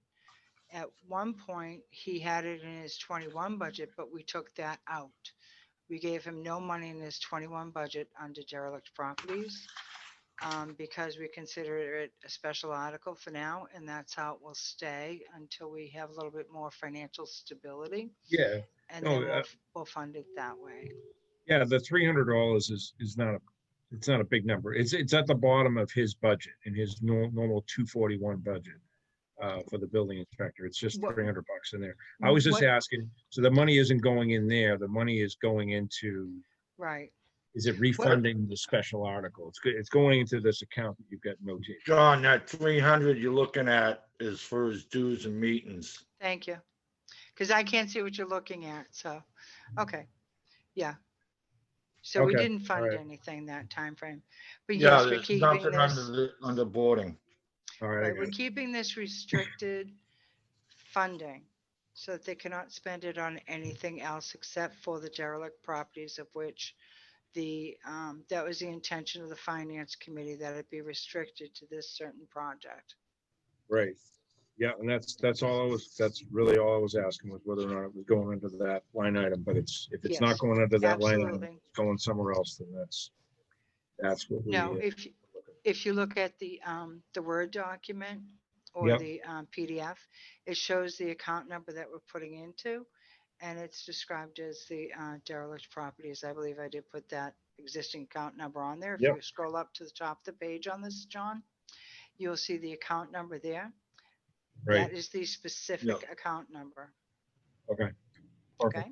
at one point, he had it in his 21 budget, but we took that out. We gave him no money in his 21 budget under derelict properties because we consider it a special article for now, and that's how it will stay until we have a little bit more financial stability, Yeah, and No, then we'll fund it that way. yeah, the $300 is not a, it's not a big number. It's at the bottom of his budget, in his normal 241 budget for the building inspector. It's just What- $300 in there. I was just what- asking, so the money isn't going in there, the money is going into, Right. is it refunding the special article? It's going into this account that you've got notated. John, that 300 you're looking at is for his dues and meetings. Thank you. Because I can't see what you're looking at. So, okay. Yeah. So we Okay, didn't fund alright. anything that time frame. But Yeah, yes, we're there's keeping nothing this. under boarding. All right, I Right, got we're it. keeping this restricted funding so that they cannot spend it on anything else except for the derelict properties, of which that was the intention of the finance committee, that it be restricted to this certain project. Right. Yeah, and that's really all I was asking, was whether or not it was going into that line item, but if it's not Yes, going into that line item, Absolutely. it's going somewhere else, then that's what we. No, if you look at the Word document or Yep. the PDF, it shows the account number that we're putting into, and it's described as the derelict properties. I believe I did put that existing account number on there. If Yep. you scroll up to the top of the page on this, John, you'll see the account number there. Right, That is the specific account number. okay. Perfect.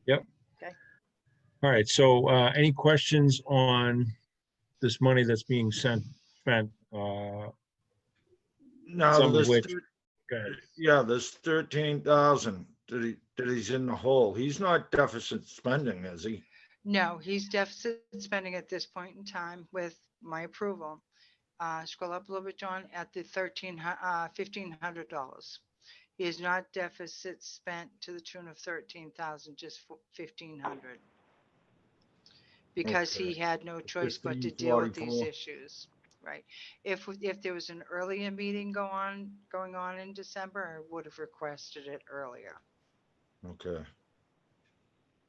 Okay. All right, so any questions on this money that's being spent? Now, Some of this, which- Go ahead. yeah, this 13,000 that he's in the hole. He's not deficit spending, is he? No, he's deficit spending at this point in time with my approval. Scroll up a little bit, John, at the $1,500. He is not deficit spent to the tune of 13,000, just 1,500. Because he Okay. had no choice but to deal with these 1544. issues, right? If there was an earlier meeting going on in December, I would have requested it earlier. Okay.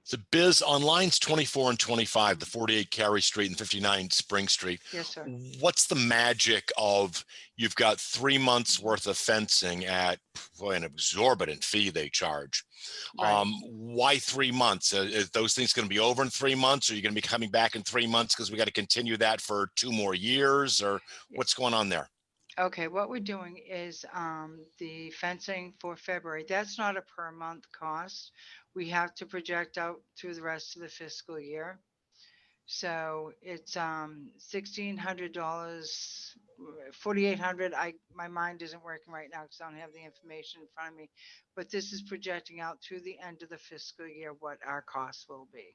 So Biz, on lines 24 and 25, the 48 Cary Street and 59 Spring Street, Yes, sir. what's the magic of, you've got 3 months worth of fencing at an exorbitant fee they charge? Right. Why 3 months? Is those things going to be over in 3 months? Or are you going to be coming back in 3 months because we got to continue that for 2 more years? Or what's going on there? Okay, what we're doing is the fencing for February, that's not a per month cost. We have to project out through the rest of the fiscal year. So it's $1,600, $4,800. My mind isn't working right now because I don't have the information in front of me. But this is projecting out through the end of the fiscal year what our costs will be.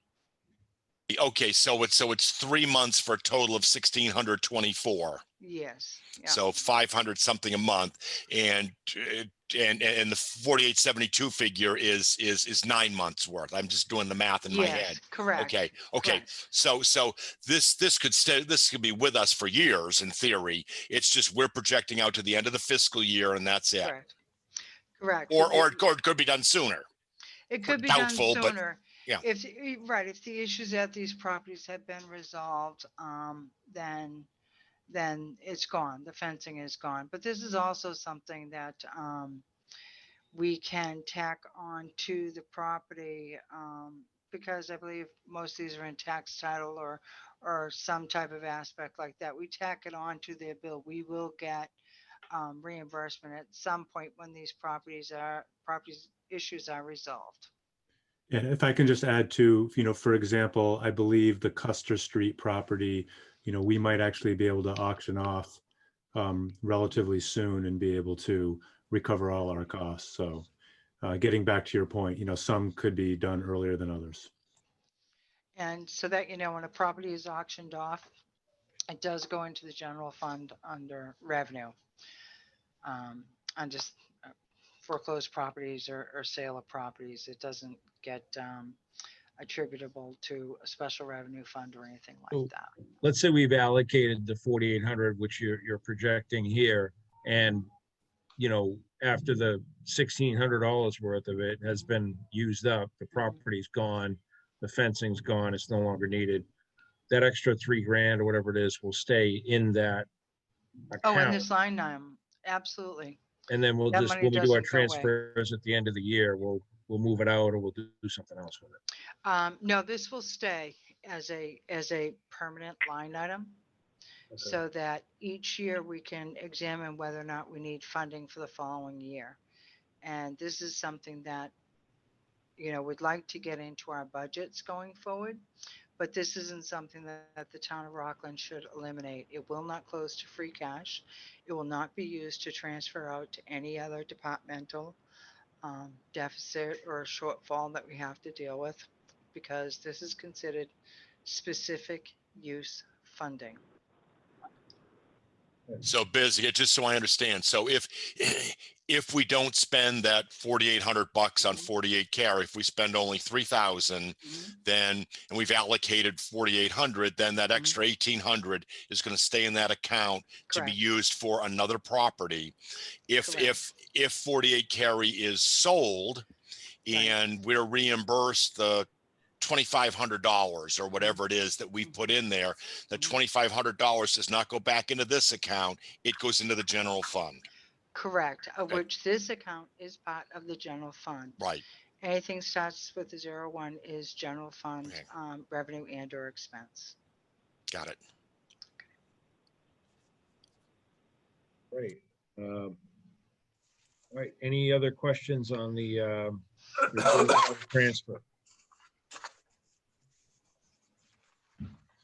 Okay, so it's 3 months for a total of 1,624. Yes. Yeah. So 500 something a month, and the 4872 figure is 9 months worth. I'm just doing the math in my Yes, head. correct. Okay. correct. So this could be with us for years in theory. It's just we're projecting out to the end of the fiscal year, and that's it. Correct. Or it could be done sooner. It could be done doubtful, but sooner. yeah. If the issues at these properties have been resolved, then it's gone. The fencing is gone. But this is also something that we can tack on to the property because I believe most of these are in tax title or some type of aspect like that. We tack it on to their bill. We will get reimbursement at some point when these properties issues are resolved. And if I can just add to, for example, I believe the Custer Street property, we might actually be able to auction off relatively soon and be able to recover all our costs. So getting back to your point, some could be done earlier than others. And so that, when a property is auctioned off, it does go into the general fund under revenue. On just foreclosed properties or sale of properties, it doesn't get attributable to a special revenue fund or anything like that. Let's say we've allocated the 4,800, which you're projecting here, and after the $1,600 worth of it has been used up, the property's gone, the fencing's gone, it's no longer needed. That extra $3,000 or whatever it is will stay in that account. Oh, in this line item, absolutely. And then we'll That just, money when we do our doesn't go away. transfers at the end of the year, we'll move it out or we'll do something else with it. No, this will stay as a permanent line item. Okay. So that each year we can examine whether or not we need funding for the following year. And this is something that, we'd like to get into our budgets going forward, but this isn't something that the town of Rockland should eliminate. It will not close to free cash. It will not be used to transfer out to any other departmental deficit or shortfall that we have to deal with, because this is considered specific use funding. So Biz, just so I understand, so if we don't spend that $4,800 on 48 carry, if we spend only 3,000, then, and we've allocated 4,800, then that extra 1,800 is going to stay in that account to be Correct. used for another property. If 48 carry is sold and we're reimbursed the $2,500 or whatever it is that we put in there, the $2,500 does not go back into this account. It goes into the general fund. Correct, of Okay. which this account is part of the general fund. Right. Anything starts with the 01 is general fund, Okay. revenue and or expense. Got it. Great. All right. Any other questions on the transfer?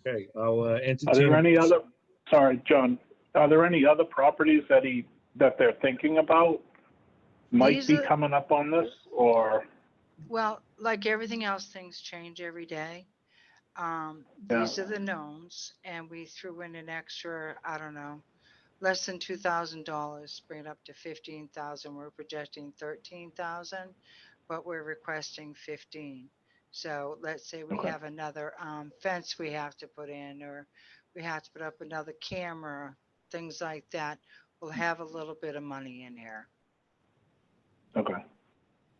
Okay, I'll entertain. Are there any other, sorry, John, are there any other properties that they're thinking about might These be are- coming up on this, or? Well, like everything else, things change every day. These are the knowns, and we threw in an extra, I don't know, less than $2,000, bring it up to 15,000. We're projecting 13,000, but we're requesting 15. So let's say we Okay. have another fence we have to put in, or we have to put up another camera, things like that. We'll have a little bit of money in here. Okay.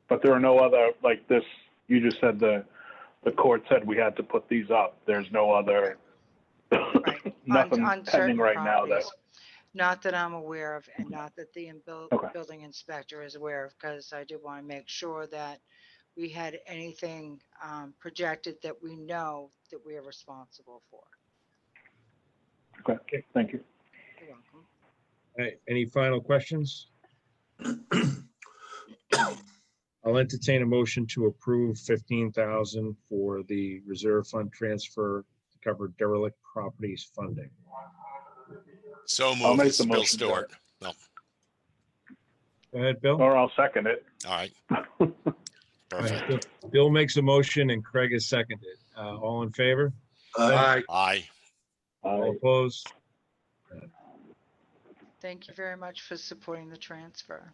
But there are no other, like this, you just said the court said we had to put these up. There's no other, Right. nothing on pending certain right now that, properties. Not that I'm aware of, and not that the Okay. building inspector is aware of, because I did want to make sure that we had anything projected that we know that we are responsible for. okay, thank you. You're welcome. All right, any final questions? I'll entertain a motion to approve 15,000 for the reserve fund transfer to cover derelict properties funding. So I'll moved. make This the is Bill motion, Stewart. No. Go ahead, Bill. Or I'll second it. All right. All Perfect. right, Bill makes a motion and Craig is seconded. All in favor? Aye. Aye. All opposed? Thank you very much for supporting the transfer.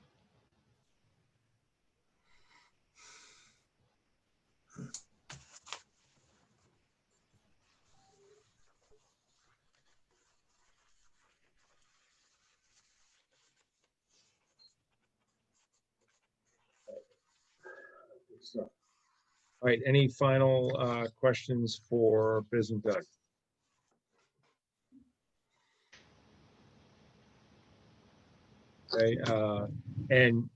All right, any final questions for Biz and Doug? Okay, and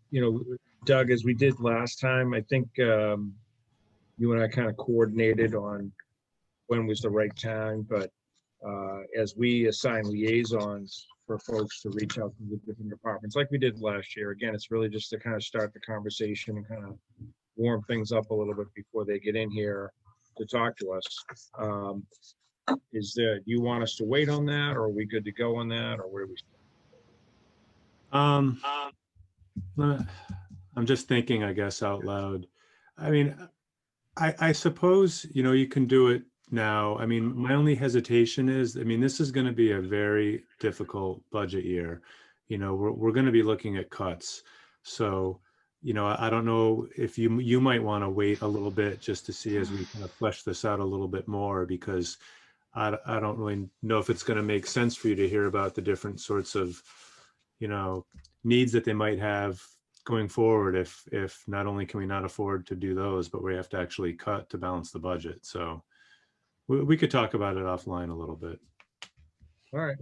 Doug, as we did last time, I think you and I kind of coordinated on when was the right time, but as we assign liaisons for folks to reach out to the different departments like we did last year. Again, it's really just to kind of start the conversation and kind of warm things up a little bit before they get in here to talk to us. Do you want us to wait on that, or are we good to go on that, or where do we? I'm just thinking, I guess, out loud. I mean, I suppose, you can do it now. I mean, my only hesitation is, I mean, this is going to be a very difficult budget year. We're going to be looking at cuts. So, I don't know if you might want to wait a little bit just to see as we kind of flesh this out a little bit more, because I don't really know if it's going to make sense for you to hear about the different sorts of, needs that they might have going forward if not only can we not afford to do those, but we have to actually cut to balance the budget. So we could talk about it offline a little bit. All right.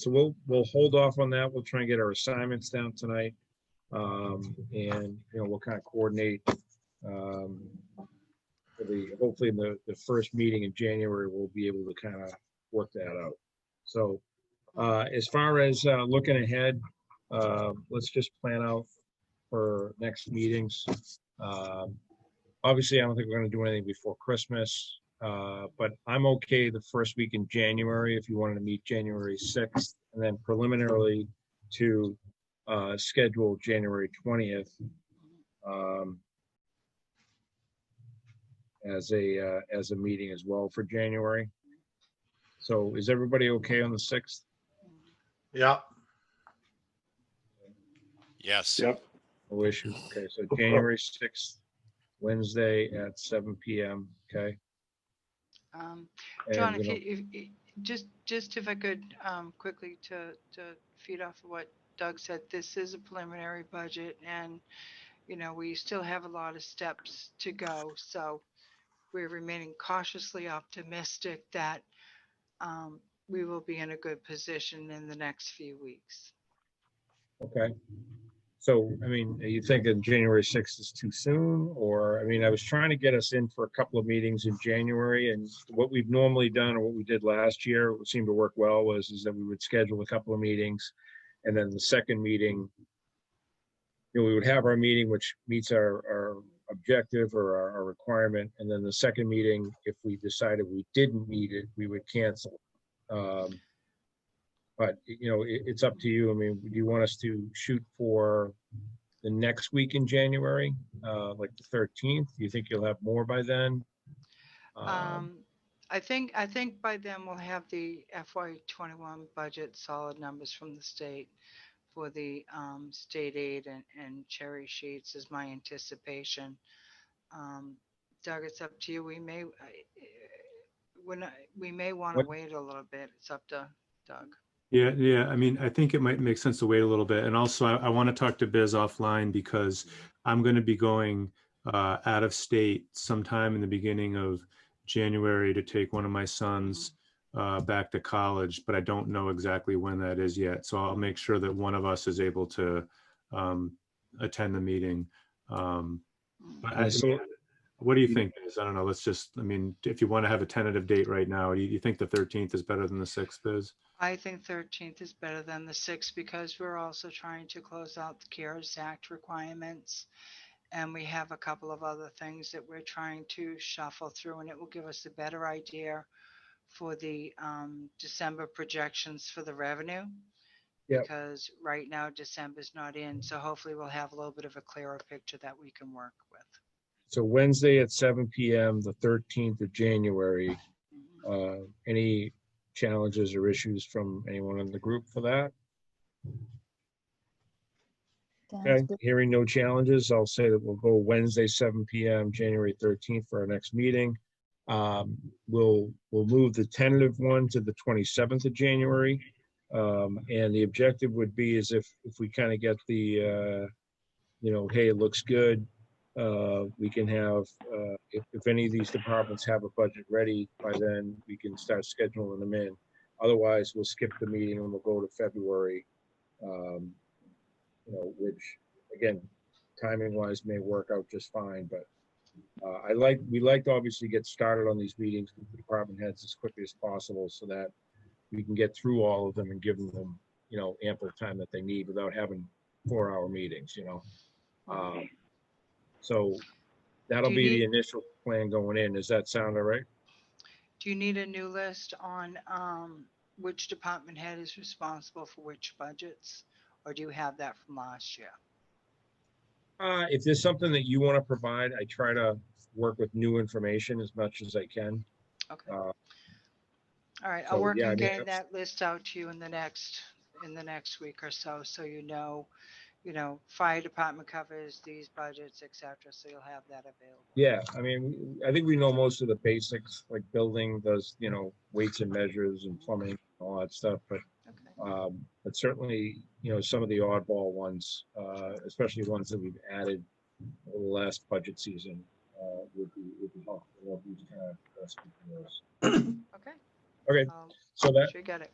So we'll hold off on that. We'll try and get our assignments down tonight. And we'll kind of coordinate for hopefully the first meeting in January, we'll be able to kind of work that out. So as far as looking ahead, let's just plan out for next meetings. Obviously, I don't think we're going to do anything before Christmas, but I'm okay the first week in January if you wanted to meet January 6th, and then preliminarily to schedule January 20th as a meeting as well for January. So is everybody okay on the 6th? Yeah. Yes. Yep. No issue. Okay, so January 6th, Wednesday at 7 p.m. Okay. John, And, if just if I could quickly to feed off of what Doug said, this is a preliminary budget, and we still have a lot of steps to go. So we're remaining cautiously optimistic that we will be in a good position in the next few weeks. okay. So, I mean, are you thinking January 6th is too soon? Or, I mean, I was trying to get us in for a couple of meetings in January, and what we've normally done, or what we did last year, what seemed to work well is that we would schedule a couple of meetings, and then the second meeting, we would have our meeting, which meets our objective or our requirement, and then the second meeting, if we decided we didn't meet it, we would cancel. But it's up to you. I mean, do you want us to shoot for the next week in January, like the 13th? Do you think you'll have more by then? I think by then we'll have the FY21 budget solid numbers from the state for the state aid and cherry sheets is my anticipation. Doug, it's up to you. We may want to wait a little bit. It's up to Doug. Yeah. I mean, I think it might make sense to wait a little bit. And also, I want to talk to Biz offline, because I'm going to be going out of state sometime in the beginning of January to take one of my sons back to college, but I don't know exactly when that is yet. So I'll make sure that one of us is able to attend the meeting. What do you think, Biz? I don't know. I mean, if you want to have a tentative date right now, do you think the 13th is better than the 6th, Biz? I think 13th is better than the 6th, because we're also trying to close out the CARES Act requirements. And we have a couple of other things that we're trying to shuffle through, and it will give us a better idea for the December projections for the revenue. Yep. Because right now December's not in. So hopefully we'll have a little bit of a clearer picture that we can work with. So Wednesday at 7 p.m., the 13th of January. Any challenges or issues from anyone in the group for that? Okay, hearing no challenges, I'll say that we'll go Wednesday, 7 p.m., January 13th for our next meeting. We'll move the tentative one to the 27th of January. And the objective would be is if we kind of get the, hey, it looks good, we can have, if any of these departments have a budget ready by then, we can start scheduling them in. Otherwise, we'll skip the meeting and we'll go to February, which again, timing wise may work out just fine, but we like to obviously get started on these meetings with the department heads as quickly as possible so that we can get through all of them and give them, ample time that they need without having 4-hour meetings, So that'll Do you be the need- initial plan going in. Does that sound all right? Do you need a new list on which department head is responsible for which budgets? Or do you have that from last year? If there's something that you want to provide, I try to work with new information as much as I can. Okay. Uh, All right, so, I'll work yeah, I on mean, getting that list out to you in the next week or so, so fire department covers these budgets, et cetera, so you'll have that available. Yeah, I mean, I think we know most of the basics, like building does, weights and measures and plumbing, and all that stuff, but Okay. but certainly, some of the oddball ones, especially ones that we've added over the last budget season, would be helpful. We'll be kind of speak to those. Okay. Okay, I'll so sure get it.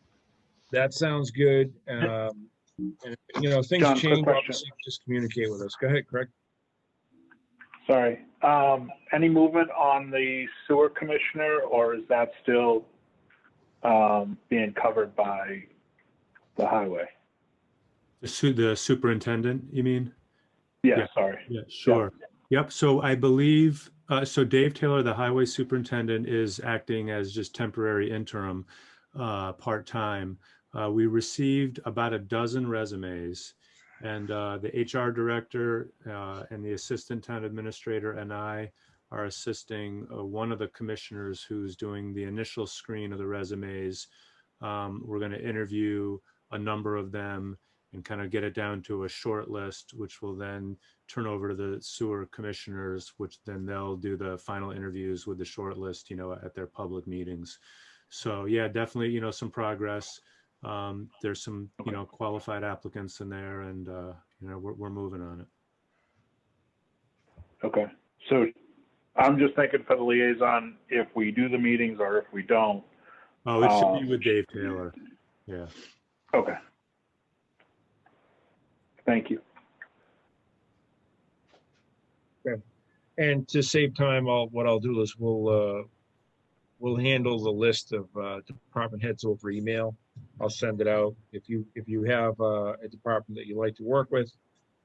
that sounds good. And things John, quick change, question. obviously, just communicate with us. Go ahead, Craig. Sorry. Any movement on the sewer commissioner, or is that still being covered by the highway? The superintendent, you mean? Yeah, Yeah. sorry. Yeah, sure. Yep. So I believe, so Dave Taylor, the highway superintendent, is acting as just temporary interim, part-time. We received about a dozen resumes, and the HR director and the assistant town administrator and I are assisting one of the commissioners who's doing the initial screen of the resumes. We're going to interview a number of them and kind of get it down to a short list, which will then turn over to the sewer commissioners, which then they'll do the final interviews with the short list, at their public meetings. So yeah, definitely, some progress. There's some, qualified applicants in there, and we're moving on it. Okay. So I'm just thinking for the liaison, if we do the meetings or if we don't. Oh, it should be with Dave Taylor. Yeah. Okay. Thank you. And to save time, what I'll do is we'll handle the list of department heads over email. I'll send it out. If you have a department that you like to work with,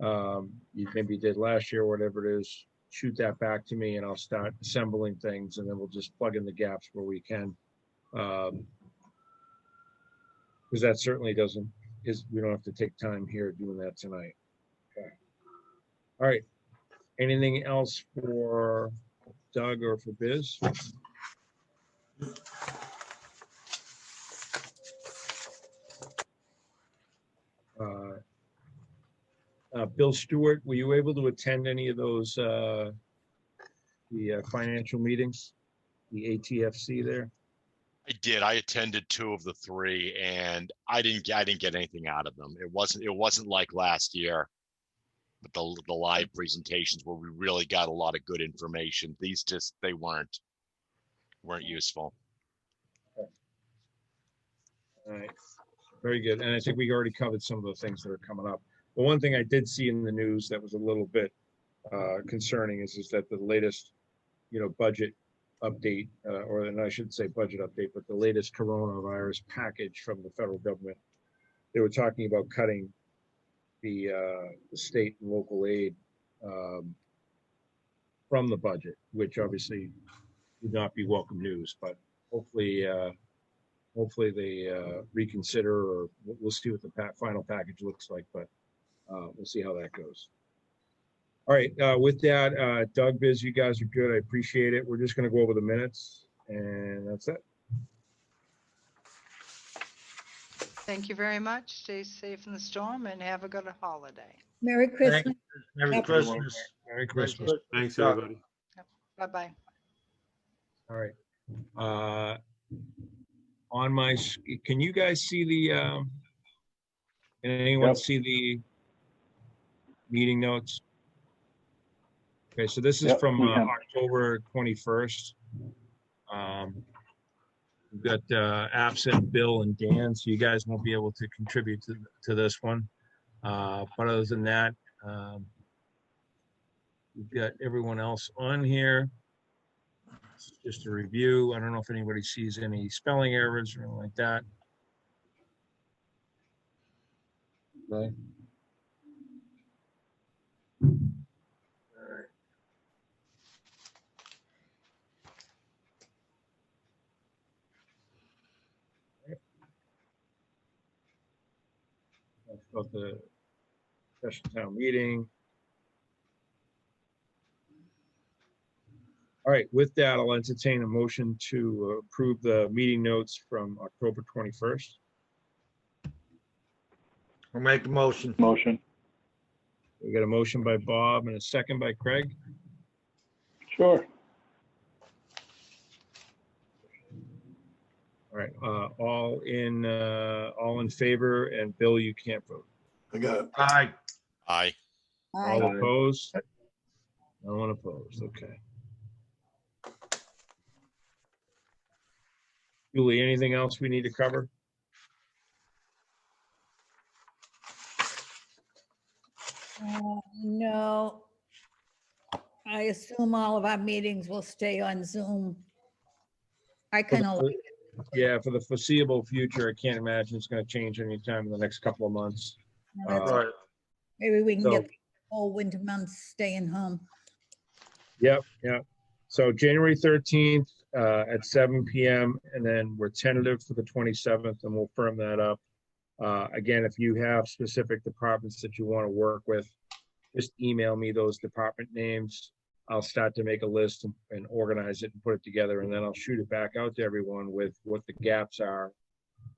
you maybe did last year, whatever it is, shoot that back to me, and I'll start assembling things, and then we'll just plug in the gaps where we can. Because that certainly we don't have to take time here doing that tonight. Okay. All right. Anything else for Doug or for Biz? Bill Stewart, were you able to attend any of those the financial meetings, the ATFC there? I did. I attended 2 of the 3, and I didn't get anything out of them. It wasn't like last year, but the live presentations where we really got a lot of good information. These they weren't useful. Okay. All right, very good. And I think we already covered some of the things that are coming up. But one thing I did see in the news that was a little bit concerning is that the latest, budget update, and I shouldn't say budget update, but the latest coronavirus package from the federal government, they were talking about cutting the state and local aid from the budget, which obviously would not be welcome news, but hopefully they reconsider, or we'll see what the final package looks like, but we'll see how that goes. All right, with that, Doug, Biz, you guys are good. I appreciate it. We're just going to go over the minutes, and that's it. Thank you very much. Stay safe in the storm and have a good holiday. Merry Christmas. Merry Happy Christmas. Merry Christmas. Thanks, everybody. Bye-bye. All right. On my, can you guys see the, can anyone Yep. see the meeting notes? Okay, so this is Yep, from we can. October 21st. We've got absent Bill and Dan, so you guys won't be able to contribute to this one. But other than that, we've got everyone else on here. This is just a review. I don't know if anybody sees any spelling errors or anything like that. Okay. That's about the special town meeting. All right, with that, I'll entertain a motion to approve the meeting notes from October 21st. I'll make the motion. Motion. We got a motion by Bob and a second by Craig. Sure. All right, all in favor, and Bill, you can't vote. I got it. Aye. Aye. All Aye. opposed? No one opposed, okay. Julie, anything else we need to cover? No. I assume all of our meetings will stay on Zoom. I For kind the- of like Yeah, for the foreseeable future, I can't imagine it's gonna change anytime in the next couple of months. it. That's- Right. Maybe we can so- get the whole winter months staying home. Yep. So January 13th at 7 PM, and then we're tentative for the 27th, and we'll firm that up. Again, if you have specific departments that you want to work with, just email me those department names. I'll start to make a list and organize it and put it together, and then I'll shoot it back out to everyone with what the gaps are.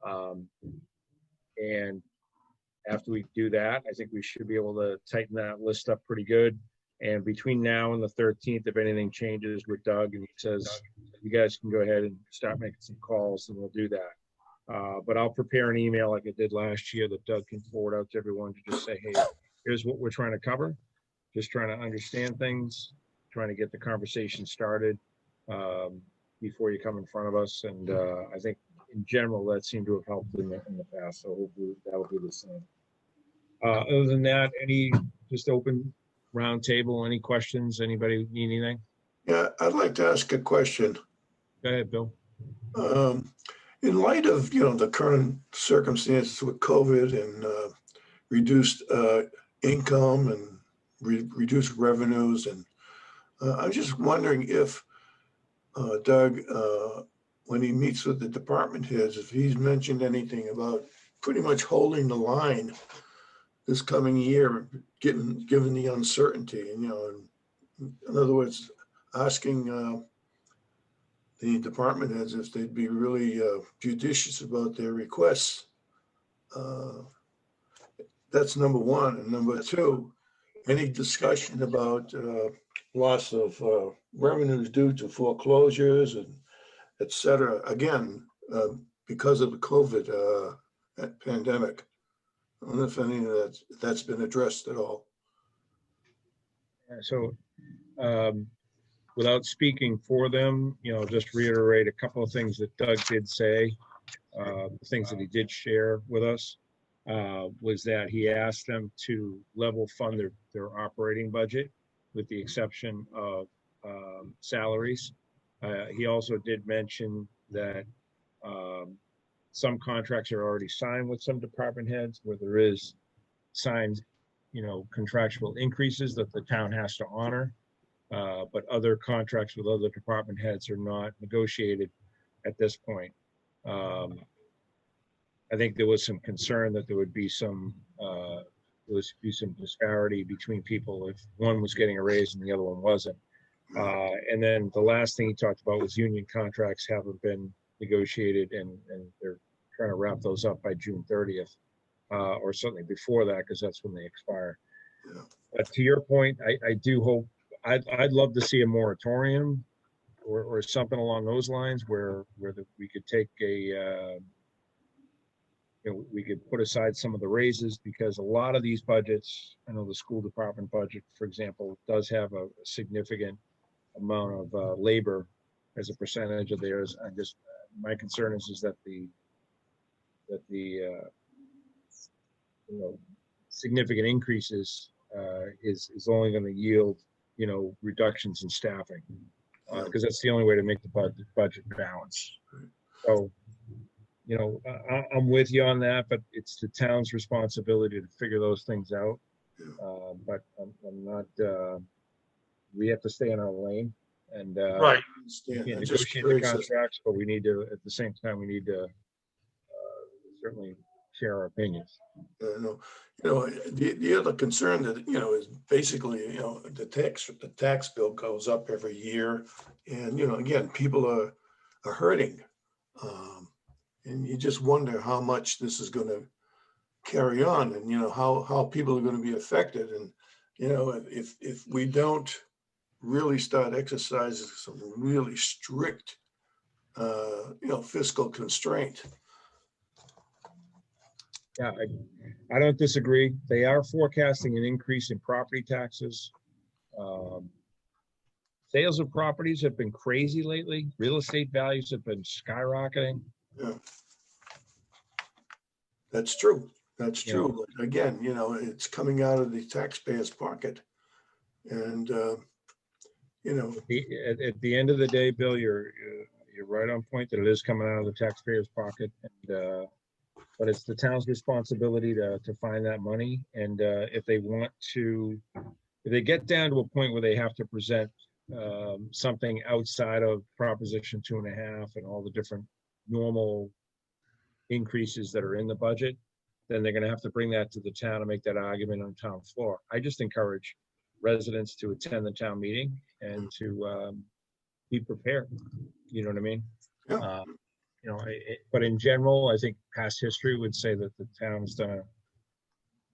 And after we do that, I think we should be able to tighten that list up pretty good. And between now and the 13th, if anything changes with Doug and he says, you guys can go ahead and start making some calls, and we'll do that. But I'll prepare an email like I did last year that Doug can forward out to everyone to just say, hey, here's what we're trying to cover. Just trying to understand things, trying to get the conversation started before you come in front of us. And I think in general, that seemed to have helped in the past. So hopefully that'll be the same. Other than that, any just open round table, any questions? Anybody need anything? Yeah, I'd like to ask a question. Go ahead, Bill. In light of, the current circumstances with COVID and reduced income and reduced revenues, and I'm just wondering if Doug, when he meets with the department heads, if he's mentioned anything about pretty much holding the line this coming year, given the uncertainty, and, in other words, asking the department heads if they'd be really judicious about their requests. That's number one. And number two, any discussion about loss of revenues due to foreclosures and et cetera, again, because of the COVID pandemic. I don't know if any of that's been addressed at all. So without speaking for them, just reiterate a couple of things that Doug did say. The things that he did share with us was that he asked them to level fund their operating budget with the exception of salaries. He also did mention that some contracts are already signed with some department heads where there is signed, contractual increases that the town has to honor. But other contracts with other department heads are not negotiated at this point. I think there was some concern that there would be some disparity between people if one was getting a raise and the other one wasn't. And then the last thing he talked about was union contracts haven't been negotiated, and they're trying to wrap those up by June 30th, or certainly before that, because that's when they expire. Yeah. But to your point, I do hope, I'd love to see a moratorium or something along those lines where we could take we could put aside some of the raises, because a lot of these budgets, I know the school department budget, for example, does have a significant amount of labor as a percentage of theirs. My concern is that the significant increases is only going to yield reductions in staffing, because that's the only way to make the budget balance. So I'm with you on that, but it's the town's responsibility to figure those things out. But I'm not, we have to stay in our lane and Right. we Yeah, can't I'm just negotiate the curious as- contracts, but we need to, at the same time, we need to certainly share our opinions. The other concern that, is basically, the tax bill goes up every year. And, again, people are hurting. And you just wonder how much this is going to carry on and, how people are going to be affected. And, if we don't really start exercising some really strict, fiscal constraint. Yeah, I don't disagree. They are forecasting an increase in property taxes. Sales of properties have been crazy lately. Real estate values have been skyrocketing. Yeah. That's true. That's Yeah. true. But again, it's coming out of the taxpayer's pocket. And, At the end of the day, Bill, you're right on point that it is coming out of the taxpayer's pocket. And, but it's the town's responsibility to find that money. And if they get down to a point where they have to present something outside of Proposition 2.5 and all the different normal increases that are in the budget, then they're going to have to bring that to the town and make that argument on town floor. I just encourage residents to attend the town meeting and to be prepared. You know what I mean? Yeah. But in general, I think past history would say that the town has done a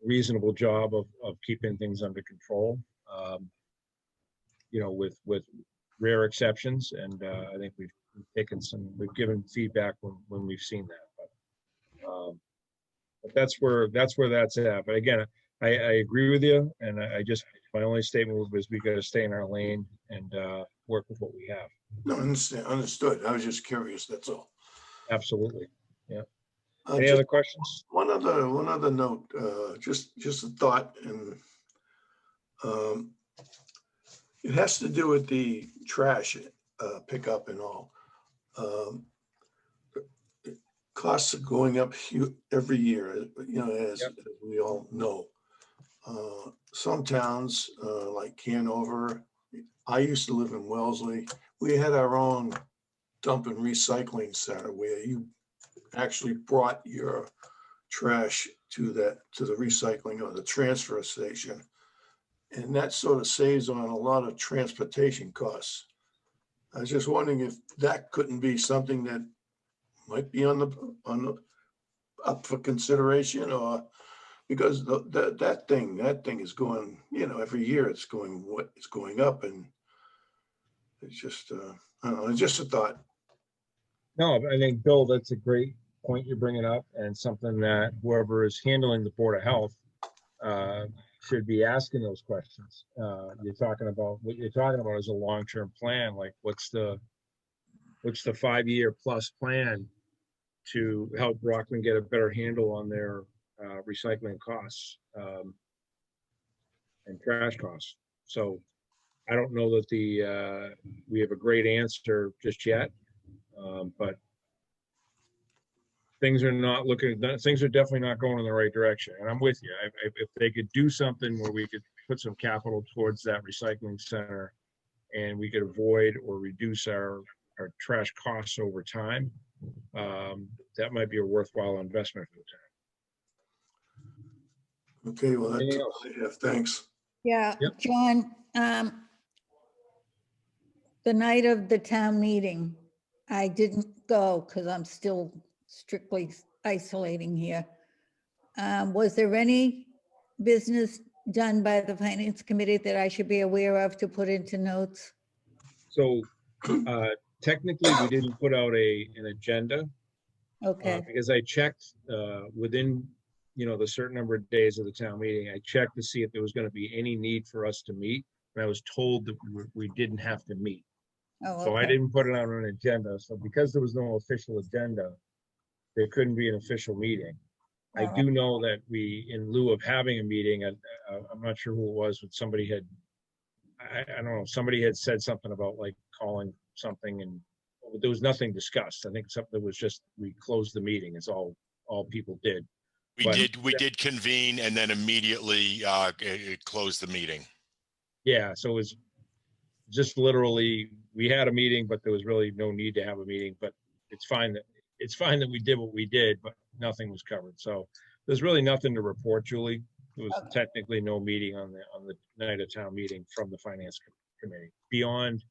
reasonable job of keeping things under control, with rare exceptions. And I think we've given feedback when we've seen that. But that's where that's at. But again, I agree with you. And my only statement was we got to stay in our lane and work with what we have. no, understood. I was just curious. That's all. Absolutely. Yeah. Uh, Any just other questions? one other note, just a thought, and it has to do with the trash pickup and all. Costs are going up every year, as we all know. Some towns like Hanover, I used to live in Wellesley. We had our own dump and recycling center where you actually brought your trash to the recycling or the transfer station. And that sort of saves on a lot of transportation costs. I was just wondering if that couldn't be something that might be on the up for consideration, or because that thing is going, every year it's going up, and it's just I don't know, it's just a thought. No, I think, Bill, that's a great point you're bringing up, and something that whoever is handling the Board of Health should be asking those questions. What you're talking about is a long-term plan. Like, what's the 5-year plus plan to help Rockland get a better handle on their recycling costs and trash costs? So I don't know that we have a great answer just yet. But things are definitely not going in the right direction. And I'm with you. If they could do something where we could put some capital towards that recycling center and we could avoid or reduce our trash costs over time, that might be a worthwhile investment for the town. Okay, well, that's Anything all else? I have. Thanks. Yeah, Yep. John, the night of the town meeting, I didn't go because I'm still strictly isolating here. Was there any business done by the finance committee that I should be aware of to put into notes? So technically, we didn't put out an agenda Okay, because I checked within the certain number of days of the town meeting. I checked to see if there was going to be any need for us to meet, and I was told that we didn't have to meet. oh, So I okay. didn't put it on an agenda. So because there was no official agenda, there couldn't be an official meeting. I do know that we, in lieu of having a meeting, I'm not sure who it was, but somebody had, I don't know, somebody had said something about like calling something and there was nothing discussed. I think something was just, we closed the meeting. It's all people did. We did convene and then immediately it closed the meeting. Yeah, so it was just literally, we had a meeting, but there was really no need to have a meeting, but it's fine that we did what we did, but nothing was covered. So there's really nothing to report, Julie. There was technically no meeting on the night of town meeting from the finance committee beyond,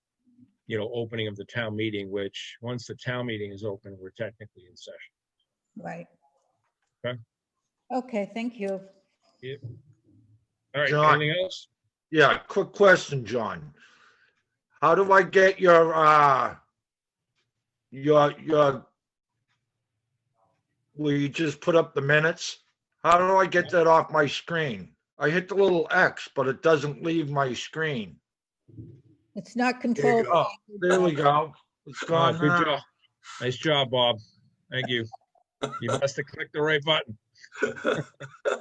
opening of the town meeting, which once the town meeting is open, we're technically in session. Right. Okay. Okay, thank you. Yeah. All right, John. anything else? Yeah, quick question, John. How do I get your will you just put up the minutes? How do I get that off my screen? I hit the little X, but it doesn't leave my screen. It's not There you controlled. go. Oh, there we go. It's gone Good now. job. Nice job, Bob. Thank you. You must have clicked the right button.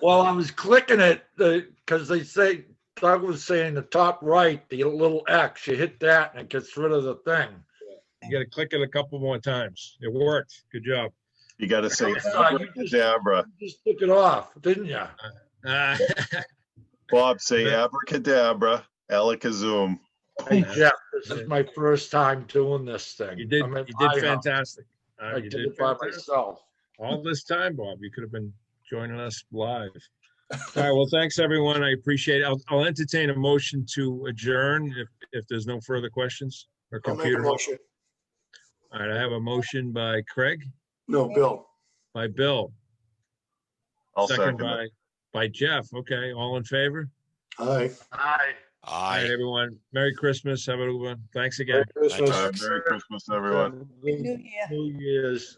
Well, I was clicking it because they say, Doug was saying the top right, the little X, you hit that and it gets rid of the thing. You got to click it a couple more times. It worked. Good job. You got to say You abracadabra. just took it off, didn't you? Bob, say abracadabra, alakazam. Hey, Jeff, this is my first time doing this thing. You did. I'm at You my did house. fantastic. I You did it by fantastic. myself. All this time, Bob. You could have been joining us live. All right. Well, thanks, everyone. I appreciate it. I'll entertain a motion to adjourn if there's no further questions or I'll make a computer. motion. All right. I have a motion by Craig, No, Bill. by Bill, I'll second second it. by Jeff. Okay. All in favor? Aye. Hi. All right, everyone. Merry Christmas. Have a good one. Thanks again. Merry Christmas. Merry Christmas, everyone. New Year. New Year's.